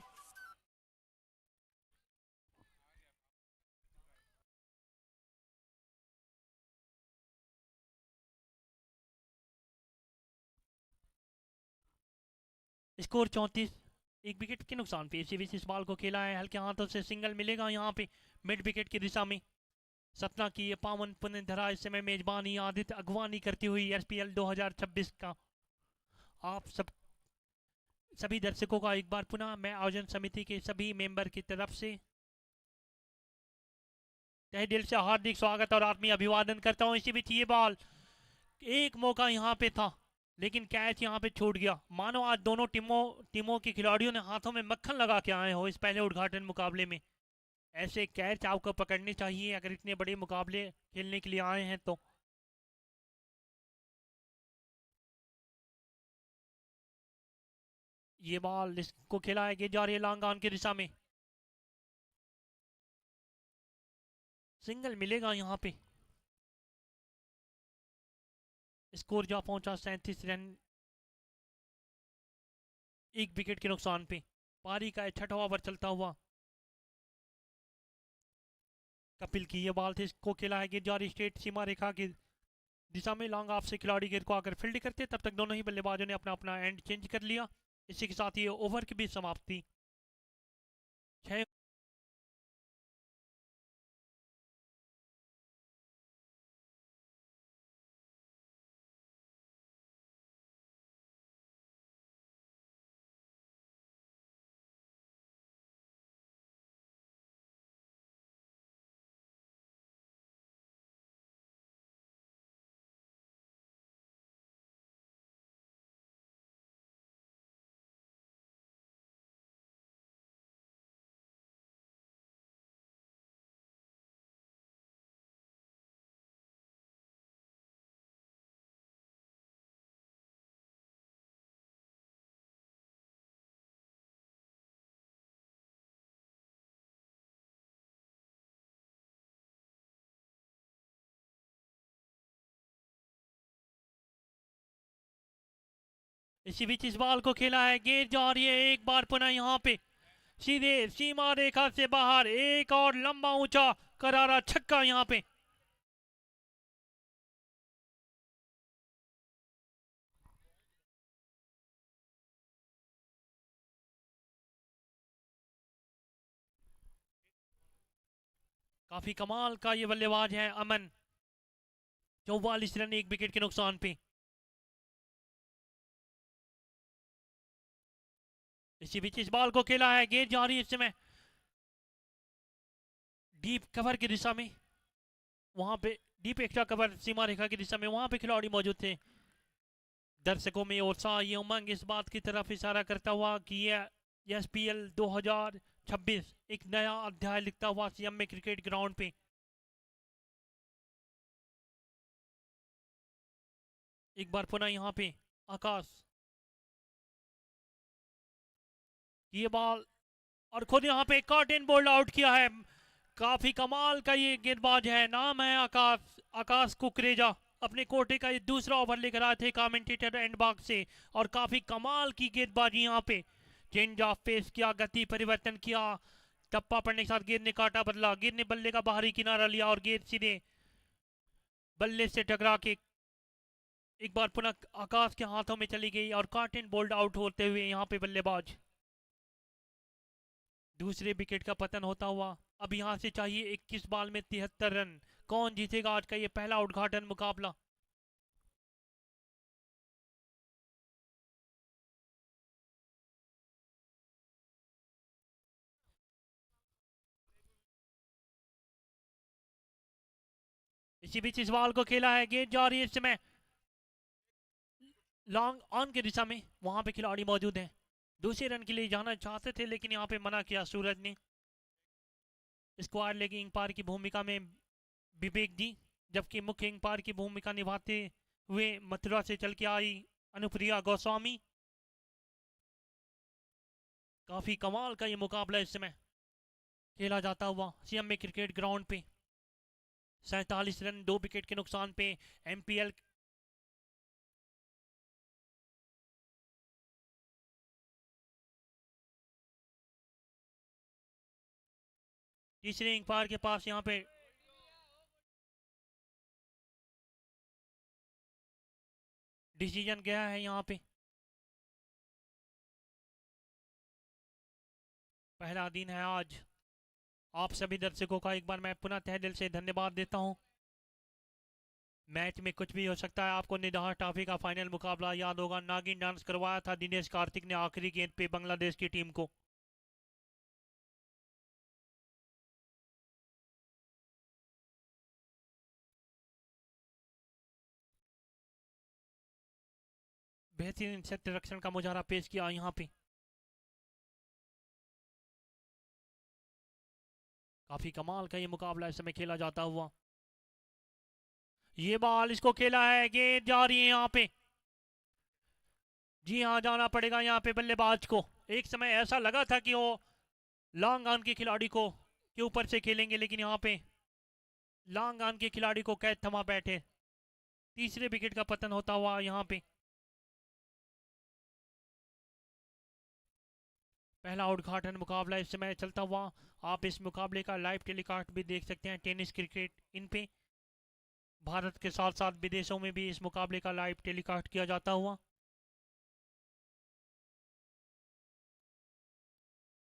स्कोर 34 एक विकेट के नुकसान पे। इसी बीच इस बॉल को खेला है, हल्के हाथों से सिंगल मिलेगा यहाँ पे मिड विकेट की दिशा में। सतना की ये पावन पुण्यधरा इस समय मेजबानी आदित्य अगवानी करती हुई एसपीएल 2026 का आप सभी दर्शकों का एक बार पुनः मैं आयोजन समिति के सभी मेंबर की तरफ से तहे दिल से हार्दिक स्वागत और आत्मीय अभिवादन करता हूं। इसी बीच ये बॉल एक मौका यहाँ पे था लेकिन कैच यहाँ पे छूट गया। मानो आज दोनों टीमों के खिलाड़ियों ने हाथों में मक्खन लगा के आए हो इस पहले उद्घाटन मुकाबले में। ऐसे कैच आपको पकड़ने चाहिए अगर इतने बड़े मुकाबले खेलने के लिए आए हैं तो। ये बॉल इसको खेला है, जा रही है लॉन्ग ऑन की दिशा में, सिंगल मिलेगा यहाँ पे। स्कोर जा पहुंचा 37 रन, 1 विकेट के नुकसान पे। पारी का 6वां ओवर चलता हुआ कपिल की ये बॉल थी, इसको खेला है गेंद जा रही स्ट्रेट सीमा रेखा की दिशा में। लॉन्ग ऑफ से खिलाड़ी गेंद को आकर फील्ड करते, तब तक दोनों ही बल्लेबाजों ने अपना अपना एंड चेंज कर लिया। इसी के साथ ये ओवर की भी समाप्ति। 6 इसी बीच इस बॉल को खेला है, गेंद जा रही है एक बार पुनः यहाँ पे सीधे सीमा रेखा से बाहर, एक और लंबा ऊंचा करारा छक्का यहाँ पे। काफी कमाल का ये बल्लेबाज है अमन। 44 रन, 1 विकेट के नुकसान पे। इसी बीच इस बॉल को खेला है, गेंद जा रही है इस समय डीप कवर की दिशा में। वहां पे डीप एक्स्ट्रा कवर सीमा रेखा की दिशा में, वहां पे खिलाड़ी मौजूद थे। दर्शकों में उत्साह, ये उमंग इस बात की तरफ इशारा करता हुआ कि यह एसपीएल 2026 एक नया अध्याय लिखता हुआ सीएम में क्रिकेट ग्राउंड पे। एक बार पुनः यहाँ पे आकाश, ये बॉल और खुद यहाँ पे कर्टेन बोल्ड आउट किया है। काफी कमाल का ये गेंदबाज है, नाम है आकाश, आकाश कुकरेजा। अपने कोटे का ये दूसरा ओवर लेकर आए थे कमेंटेटर एंड बॉक्स से, और काफी कमाल की गेंदबाजी यहाँ पे। चेंज ऑफ पेस किया, गति परिवर्तन किया, टप्पा पड़ने के साथ गेंद ने काटा बदला, गेंद ने बल्ले का बाहरी किनारा लिया और गेंद सीधे बल्ले से टकरा के एक बार पुनः आकाश के हाथों में चली गई और कर्टेन बोल्ड आउट होते हुए यहाँ पे बल्लेबाज। दूसरे विकेट का पतन होता हुआ अब यहां से चाहिए 21 बॉल में 73 रन। कौन जीतेगा आज का ये पहला उद्घाटन मुकाबला? इसी बीच इस बॉल को खेला है, गेंद जा रही है इस समय लॉन्ग ऑन की दिशा में। वहां पे खिलाड़ी मौजूद हैं, दूसरे रन के लिए जाना चाहते थे लेकिन यहाँ पे मना किया सूरज ने। स्क्वाड लेग अंपायर की भूमिका में विवेक जी, जबकि मुख्य अंपायर की भूमिका निभाते हुए मथुरा से चल के आई अनुप्रिया गोस्वामी। काफी कमाल का ये मुकाबला इस समय खेला जाता हुआ सीएम में क्रिकेट ग्राउंड पे। 47 रन, 2 विकेट के नुकसान पे एमपीएल तीसरे अंपायर के पास यहाँ पे डिसीजन गया है। यहाँ पे पहला दिन है आज। आप सभी दर्शकों का एक बार मैं पुनः तहे दिल से धन्यवाद देता हूं। मैच में कुछ भी हो सकता है। आपको निदाहा ट्रॉफी का फाइनल मुकाबला याद होगा, नागिन डांस करवाया था दिनेश कार्तिक ने आखिरी गेंद पे बांग्लादेश की टीम को। बेहतरीन सत्य रक्षण का मुजाहरा पेश किया यहाँ पे। काफी कमाल का ये मुकाबला इस समय खेला जाता हुआ। ये बॉल इसको खेला है, गेंद जा रही है यहाँ पे। जी हाँ, जाना पड़ेगा यहाँ पे बल्लेबाज को। एक समय ऐसा लगा था कि वो लॉन्ग ऑन के खिलाड़ी को के ऊपर से खेलेंगे, लेकिन यहाँ पे लॉन्ग ऑन के खिलाड़ी को कैद थमा बैठे। तीसरे विकेट का पतन होता हुआ यहाँ पे। पहला उद्घाटन मुकाबला इस समय चलता हुआ। आप इस मुकाबले का लाइव टेलीकास्ट भी देख सकते हैं टेनिस क्रिकेट इन पे। भारत के साथ साथ विदेशों में भी इस मुकाबले का लाइव टेलीकास्ट किया जाता हुआ।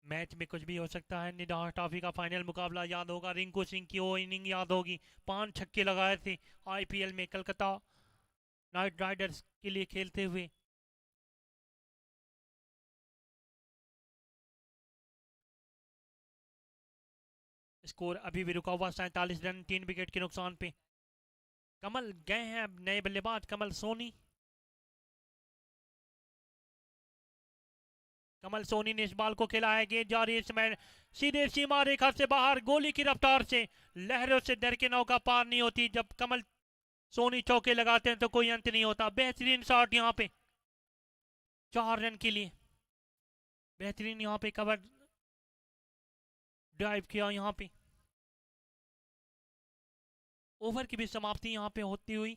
मैच में कुछ भी हो सकता है। निदान ट्रॉफी का फाइनल मुकाबला याद होगा, रिंकू सिंह की वो इनिंग याद होगी, 5 छक्के लगाए थे आईपीएल में कलकत्ता नाइट राइडर्स के लिए खेलते हुए। स्कोर अभी भी रुका हुआ 47 रन 3 विकेट के नुकसान पे। कमल गए हैं अब नए बल्लेबाज कमल सोनी। कमल सोनी ने इस बॉल को खेला है, गेंद जा रही है इस समय सीधे सीमा रेखा से बाहर, गोली की रफ्तार से, लहरों से डर के नौका पार नहीं होती। जब कमल सोनी चौके लगाते हैं तो कोई अंत नहीं होता। बेहतरीन शॉट यहाँ पे 4 रन के लिए। बेहतरीन यहाँ पे कवर ड्राइव किया यहाँ पे। ओवर की भी समाप्ति यहाँ पे होती हुई,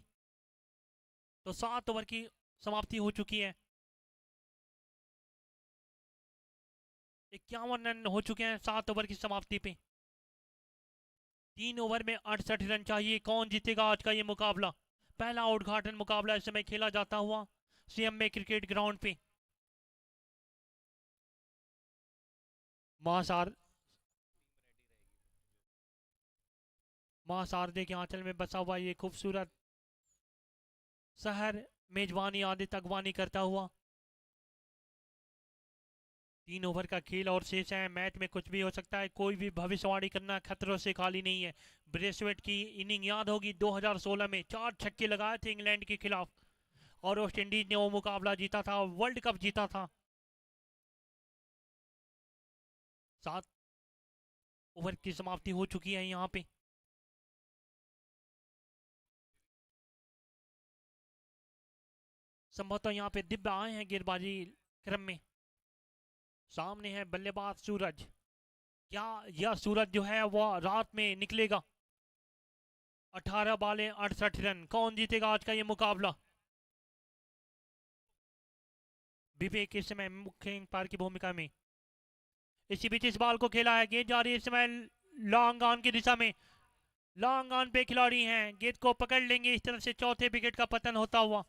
तो 7 ओवर की समाप्ति हो चुकी है। 51 रन हो चुके हैं 7 ओवर की समाप्ति पे। 3 ओवर में 68 रन चाहिए। कौन जीतेगा आज का ये मुकाबला? पहला उद्घाटन मुकाबला इस समय खेला जाता हुआ सीएमए क्रिकेट ग्राउंड पे। मां शारदे के आंचल में बसा हुआ ये खूबसूरत शहर मेजबानी आदित अगवानी करता हुआ। 3 ओवर का खेल और शेष है। मैच में कुछ भी हो सकता है, कोई भी भविष्यवाणी करना खतरों से खाली नहीं है। ब्रेसवेट की इनिंग याद होगी, 2016 में 4 छक्के लगाए थे इंग्लैंड के खिलाफ और वेस्ट इंडीज ने वो मुकाबला जीता था, वर्ल्ड कप जीता था। 7 ओवर की समाप्ति हो चुकी है यहाँ पे। संभवतः यहाँ पे दिव्य आए हैं गेंदबाजी क्रम में। सामने है बल्लेबाज सूरज। क्या यह सूरज जो है वह रात में निकलेगा? 18 बालें 68 रन। कौन जीतेगा आज का ये मुकाबला? विवेक इस समय मुख्य अंपायर की भूमिका में। इसी बीच इस बॉल को खेला है, गेंद जा रही है इस समय लॉन्ग ऑन की दिशा में। लॉन्ग ऑन पे खिलाड़ी हैं, गेंद को पकड़ लेंगे। इस तरफ से चौथे विकेट का पतन होता हुआ।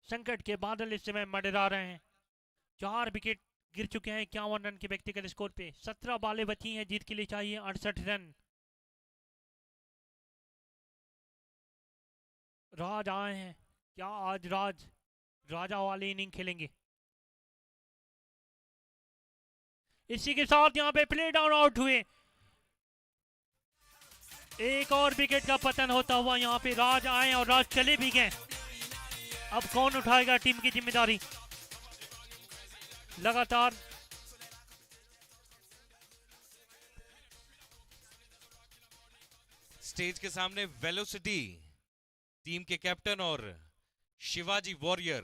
संकट के बादल इस समय मंडरा रहे हैं। 4 विकेट गिर चुके हैं 51 रन के व्यक्तिगत स्कोर पे। 17 बालें बची हैं, जीत के लिए चाहिए 68 रन। राज आए हैं, क्या आज राज राजा वाली इनिंग खेलेंगे? इसी के साथ यहाँ पे प्ले डाउन आउट हुए। एक और विकेट का पतन होता हुआ यहाँ पे राज आए और राज चले भी गए। अब कौन उठाएगा टीम की जिम्मेदारी? लगातार स्टेज के सामने वेलोसिटी टीम के कैप्टन और शिवाजी वॉरियर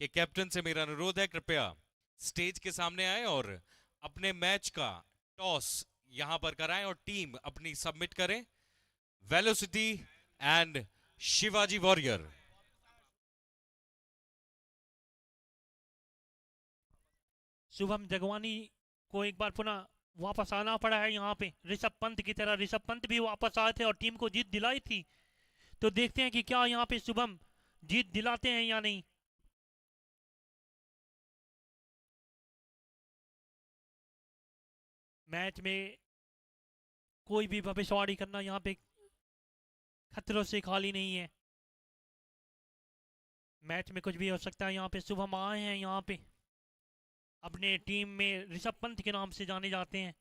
के कैप्टन से मेरा अनुरोध है, कृपया स्टेज के सामने आए और अपने मैच का टॉस यहां पर कराएं और टीम अपनी सबमिट करें। Velocity and Shivaji warrior. Shubham Jagwani को एक बार पुनः वापस आना पड़ा है यहाँ पे ऋषभ पंत की तरह। ऋषभ पंत भी वापस आए थे और टीम को जीत दिलाई थी, तो देखते हैं कि क्या यहाँ पे शुभम जीत दिलाते हैं या नहीं। मैच में कोई भी भविष्यवाणी करना यहाँ पे खतरों से खाली नहीं है। मैच में कुछ भी हो सकता है। यहाँ पे शुभम आए हैं, यहाँ पे अपने टीम में ऋषभ पंत के नाम से जाने जाते हैं।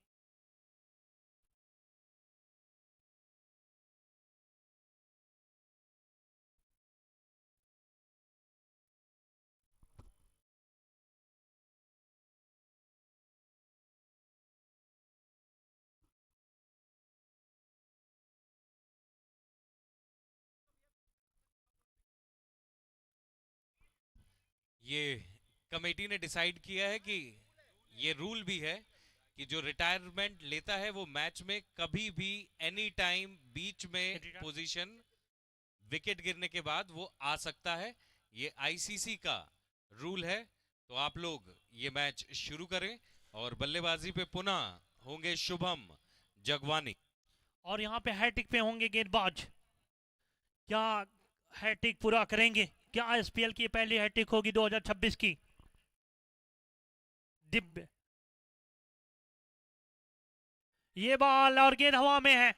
ये कमेटी ने डिसाइड किया है कि ये रूल भी है कि जो रिटायरमेंट लेता है वो मैच में कभी भी एनी टाइम बीच में पोजीशन विकेट गिरने के बाद वो आ सकता है। ये आईसीसी का रूल है। तो आप लोग ये मैच शुरू करें और बल्लेबाजी पे पुनः होंगे शुभम जगवानी। और यहाँ पे हैट्रिक पे होंगे गेंदबाज। क्या हैट्रिक पूरा करेंगे? क्या आईएसपीएल की पहली हैट्रिक होगी 2026 की? दिव्य, ये बॉल और गेंद हवा में है,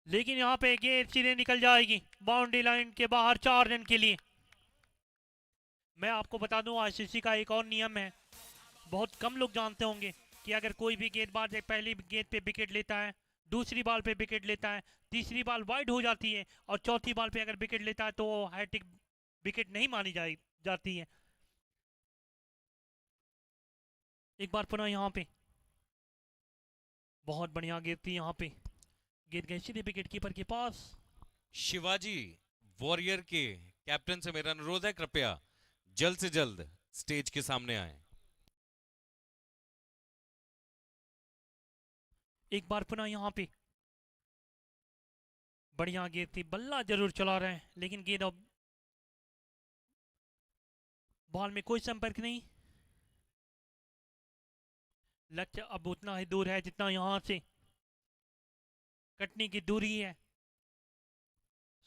लेकिन यहाँ पे गेंद सीधे निकल जाएगी बाउंड्री लाइन के बाहर 4 रन के लिए। मैं आपको बता दूं आईसीसी का एक और नियम है, बहुत कम लोग जानते होंगे, कि अगर कोई भी गेंदबाज पहली गेंद पे विकेट लेता है, दूसरी बॉल पे विकेट लेता है, तीसरी बॉल वाइड हो जाती है और चौथी बॉल पे अगर विकेट लेता है तो हैट्रिक विकेट नहीं मानी जाती है। एक बार पुनः यहाँ पे बहुत बढ़िया गेंद थी, यहाँ पे गेंद गई सीधे विकेट कीपर के पास। शिवाजी वॉरियर के कैप्टन से मेरा अनुरोध है, कृपया जल्द से जल्द स्टेज के सामने आए। एक बार पुनः यहाँ पे बढ़िया गेंद थी, बल्ला जरूर चला रहे हैं लेकिन गेंद अब बॉल में कोई संपर्क नहीं। लक्ष्य अब उतना ही दूर है जितना यहां से कटने की दूरी है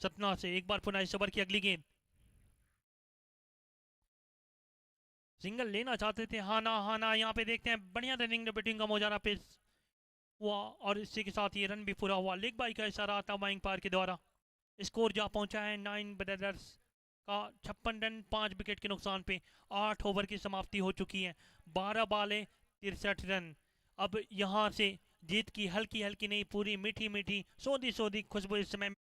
सतना से। एक बार पुनः इस ओवर की अगली गेंद, सिंगल लेना चाहते थे हाना यहाँ पे देखते हैं बढ़िया रनिंग बैटिंग का मोजारा पेश हुआ और इसी के साथ ये रन भी पूरा हुआ। लेग बाई का इशारा आता वाइंग पार के द्वारा। स्कोर जा पहुंचा है 9 ब्रदर्स का 56 रन 5 विकेट के नुकसान पे। 8 ओवर की समाप्ति हो चुकी है, 12 बालें 63 रन। अब यहाँ से जीत की हल्की हल्की नहीं पूरी मीठी मीठी सोधी सोधी खुशबू इस समय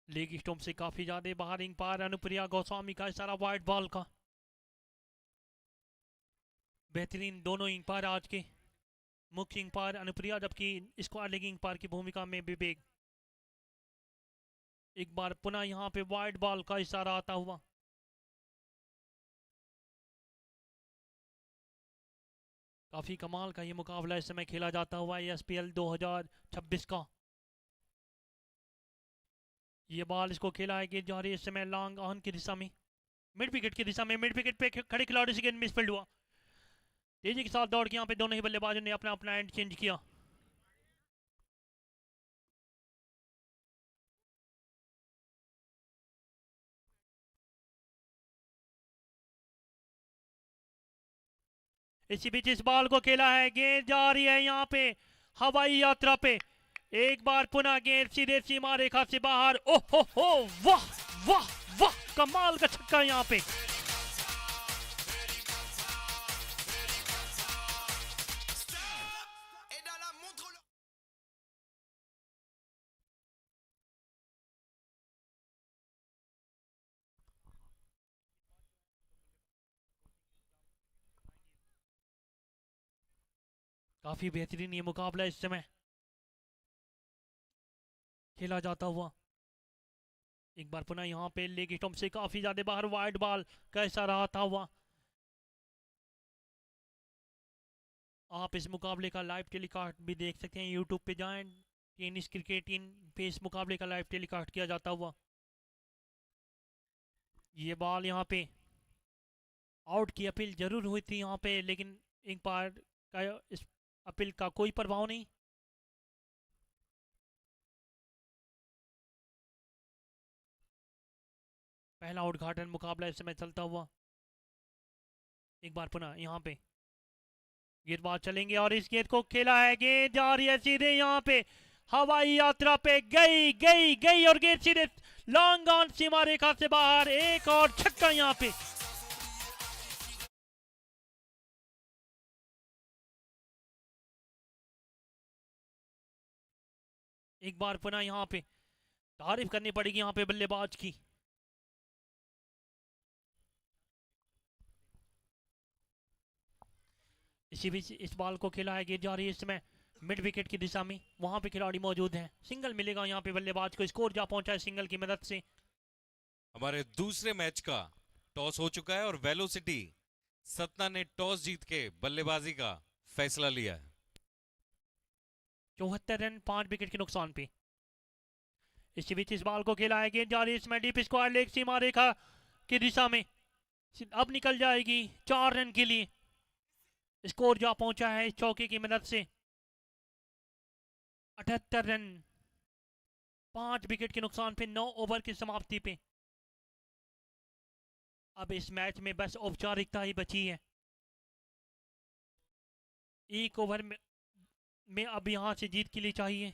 लेग स्टोम से काफी ज्यादा बाहर इंग पार। अनुप्रिया गोस्वामी का इशारा वाइड बॉल का। बेहतरीन दोनों इंग पार आज के, मुख्य इंग पार अनुप्रिया जबकि स्क्वाड लेग इंग पार की भूमिका में विवेक। एक बार पुनः यहाँ पे वाइड बॉल का इशारा आता हुआ। काफी कमाल का ये मुकाबला इस समय खेला जाता हुआ एसपीएल 2026 का। ये बॉल इसको खेला है कि जा रही है इस समय लॉन्ग ऑन की दिशा में, मिड विकेट की दिशा में। मिड विकेट पे खड़े खिलाड़ी से गेंद मिसफील्ड हुआ। तेजी के साथ दौड़ के यहाँ पे दोनों ही बल्लेबाजों ने अपना अपना एंड चेंज किया। इसी बीच इस बॉल को खेला है, गेंद जा रही है यहाँ पे हवाई यात्रा पे। एक बार पुनः गेंद सीधे सीमा रेखा से बाहर। ओहो हो, वाह वाह वाह, कमाल का छक्का यहाँ पे। काफी बेहतरीन ये मुकाबला इस समय खेला जाता हुआ। एक बार पुनः यहाँ पे लेग स्टंप से काफी ज्यादा बाहर वाइड बॉल का इशारा आता हुआ। आप इस मुकाबले का लाइव टेलीकास्ट भी देख सकते हैं, यूट्यूब पे जाएं, टेनिस क्रिकेट इन पे इस मुकाबले का लाइव टेलीकास्ट किया जाता हुआ। ये बॉल यहाँ पे आउट की अपील जरूर हुई थी यहाँ पे, लेकिन एक बार का इस अपील का कोई प्रभाव नहीं। पहला उद्घाटन मुकाबला इस समय चलता हुआ। एक बार पुनः यहाँ पे गेंदबाज चलेंगे और इस गेंद को खेला है, गेंद जा रही है सीधे यहाँ पे हवाई यात्रा पे, गई गई गई और गेंद सीधे लॉन्ग ऑन सीमा रेखा से बाहर। एक और छक्का यहाँ पे। एक बार पुनः यहाँ पे तारीफ करनी पड़ेगी यहाँ पे बल्लेबाज की। इसी बीच इस बॉल को खेला है, गेंद जा रही है इस समय मिड विकेट की दिशा में, वहां पे खिलाड़ी मौजूद हैं। सिंगल मिलेगा यहाँ पे बल्लेबाज को, स्कोर जा पहुंचा है सिंगल की मदद से। हमारे दूसरे मैच का टॉस हो चुका है और वेलोसिटी सतना ने टॉस जीत के बल्लेबाजी का फैसला लिया है। 74 रन 5 विकेट के नुकसान पे। इसी बीच इस बॉल को खेला है, गेंद जा रही है इसमें डीप स्क्वायर लेग सीमा रेखा की दिशा में, अब निकल जाएगी 4 रन के लिए। स्कोर जा पहुंचा है इस चौके की मदद से 78 रन 5 विकेट के नुकसान पे 9 ओवर की समाप्ति पे। अब इस मैच में बस औपचारिकता ही बची है। एक ओवर में अब यहां से जीत के लिए चाहिए।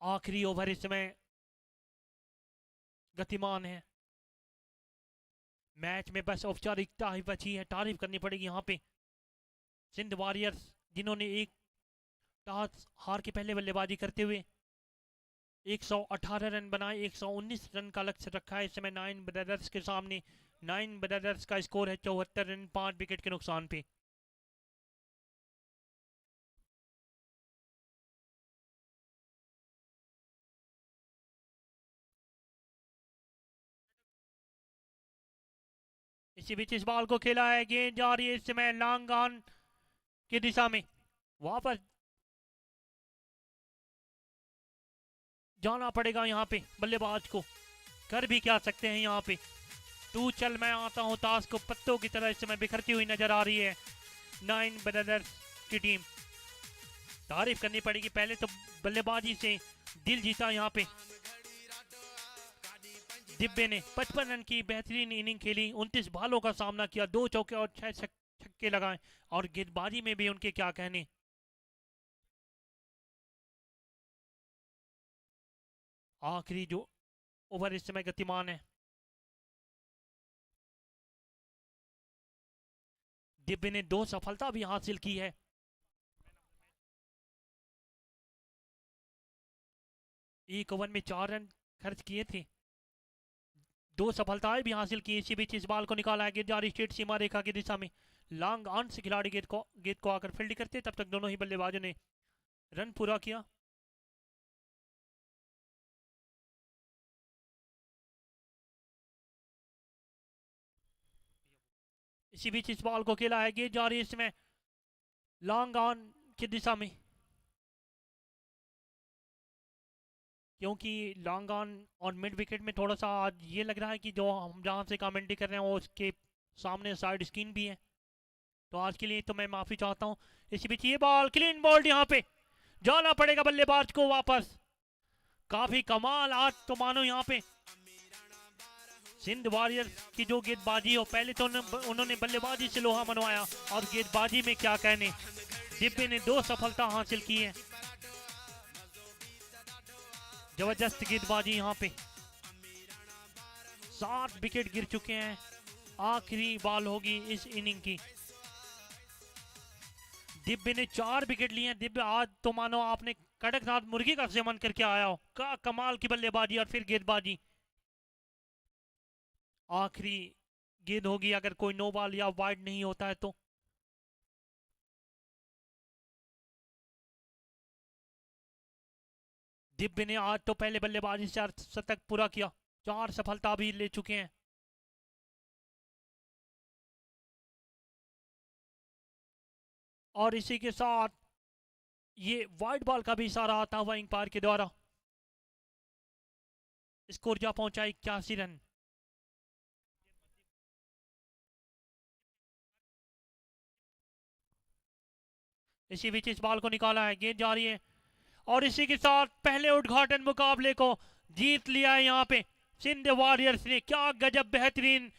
आखिरी ओवर इस समय गतिमान है। मैच में बस औपचारिकता ही बची है। तारीफ करनी पड़ेगी यहाँ पे सिंध वॉरियर्स, जिन्होंने एक टॉस हार के पहले बल्लेबाजी करते हुए 118 रन बनाए, 119 रन का लक्ष्य रखा है इस समय 9 ब्रदर्स के सामने। 9 ब्रदर्स का स्कोर है 74 रन 5 विकेट के नुकसान पे। इसी बीच इस बॉल को खेला है, गेंद जा रही है इस समय लॉन्ग ऑन की दिशा में, वापस जाना पड़ेगा यहाँ पे बल्लेबाज को। कर भी क्या सकते हैं यहाँ पे, तू चल मैं आता हूँ ताश को पत्तों की तरह इस समय बिखरती हुई नजर आ रही है 9 ब्रदर्स की टीम। तारीफ करनी पड़ेगी, पहले तो बल्लेबाजी से दिल जीता यहाँ पे दिब्बे ने। 55 रन की बेहतरीन इनिंग खेली, 29 बॉलों का सामना किया, 2 चौके और 6 छक्के लगाए, और गेंदबाजी में भी उनके क्या कहने। आखिरी जो ओवर इस समय गतिमान है, दिब्बे ने 2 सफलता भी हासिल की है। एक ओवर में 4 रन खर्च किए थे, 2 सफलताएं भी हासिल की। इसी बीच इस बॉल को निकाला है, गेंद जा रही स्ट्रेट सीमा रेखा की दिशा में, लॉन्ग ऑन से खिलाड़ी गेंद को आकर फील्ड करते, तब तक दोनों ही बल्लेबाजों ने रन पूरा किया। इसी बीच इस बॉल को खेला है, गेंद जा रही है इसमें लॉन्ग ऑन की दिशा में, क्योंकि लॉन्ग ऑन और मिड विकेट में थोड़ा सा आज ये लग रहा है कि जो हम जहाँ से कमेंट्री कर रहे हैं वो उसके सामने साइड स्क्रीन भी है, तो आज के लिए तो मैं माफ़ी चाहता हूँ। इसी बीच ये बॉल क्लीन बॉल्ड, यहाँ पे जाना पड़ेगा बल्लेबाज को वापस। काफ़ी कमाल आज तो मानो यहाँ पे सिंध वॉरियर्स की जो गेंदबाजी हो, पहले तो उन्होंने बल्लेबाजी से लोहा मनवाया, और गेंदबाजी में क्या कहने, दिब्बे ने 2 सफलता हासिल की है। जबरदस्त गेंदबाजी यहाँ पे, 7 विकेट गिर चुके हैं। आखिरी बॉल होगी इस इनिंग की। दिब्बे ने 4 विकेट लिए हैं। दिब्बे आज तो मानो आपने कड़कनाथ मुर्गी का सेवन करके आया हो, का कमाल की बल्लेबाजी और फिर गेंदबाजी। आखिरी गेंद होगी अगर कोई नो बॉल या वाइड नहीं होता है तो। दिव्य ने आज तो पहले बल्लेबाजी से 4 शतक पूरा किया, 4 सफलता भी ले चुके हैं। और इसी के साथ ये वाइड बॉल का भी इशारा आता हुआ अंपायर के द्वारा। स्कोर जा पहुंचा 81 रन। इसी बीच इस बॉल को निकाला है, गेंद जा रही है और इसी के साथ पहले उद्घाटन मुकाबले को जीत लिया है यहाँ पे सिंध वॉरियर्स ने। क्या गजब बेहतरीन,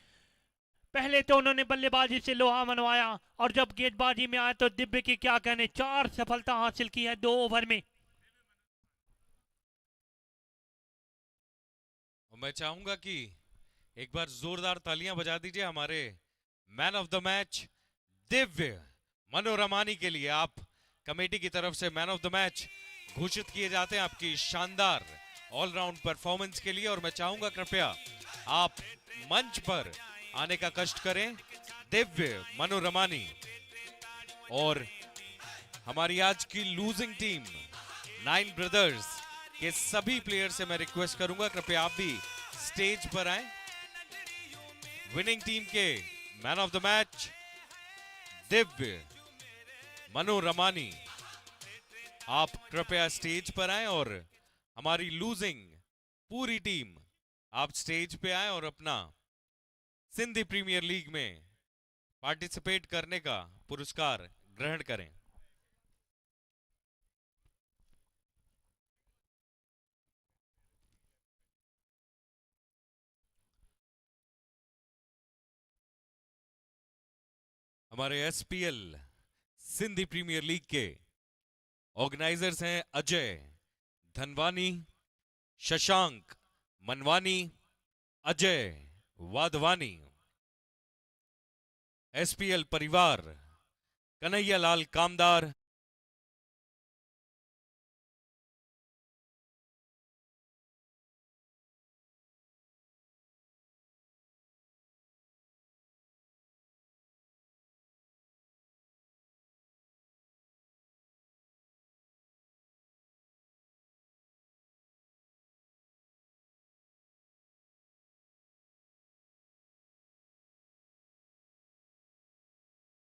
पहले तो उन्होंने बल्लेबाजी से लोहा मनवाया और जब गेंदबाजी में आए तो दिव्य की क्या कहने, 4 सफलता हासिल की है 2 ओवर में। मैं चाहूंगा कि एक बार जोरदार तालियां बजा दीजिए हमारे man of the match Divya मनोरमानी के लिए। आप कमेटी की तरफ से मैन ऑफ द मैच घोषित किए जाते हैं आपकी शानदार ऑलराउंड परफॉर्मेंस के लिए। और मैं चाहूंगा कृपया आप मंच पर आने का कष्ट करें दिव्य मनोरमानी। और हमारी आज की लूजिंग टीम 9 ब्रदर्स के सभी प्लेयर से मैं रिक्वेस्ट करूंगा कृपया आप भी स्टेज पर आए। विनिंग टीम के man of the match Divya मनोरमानी, आप कृपया स्टेज पर आए। और हमारी लूजिंग पूरी टीम आप स्टेज पे आए और अपना सिंधी प्रीमियर लीग में पार्टिसिपेट करने का पुरस्कार ग्रहण करें। हमारे एसपीएल सिंधी प्रीमियर लीग के ऑर्गेनाइजर्स हैं अजय धनवानी, शशांक मनवानी, अजय वाधवानी। एसपीएल परिवार कन्हैयालाल कामदार,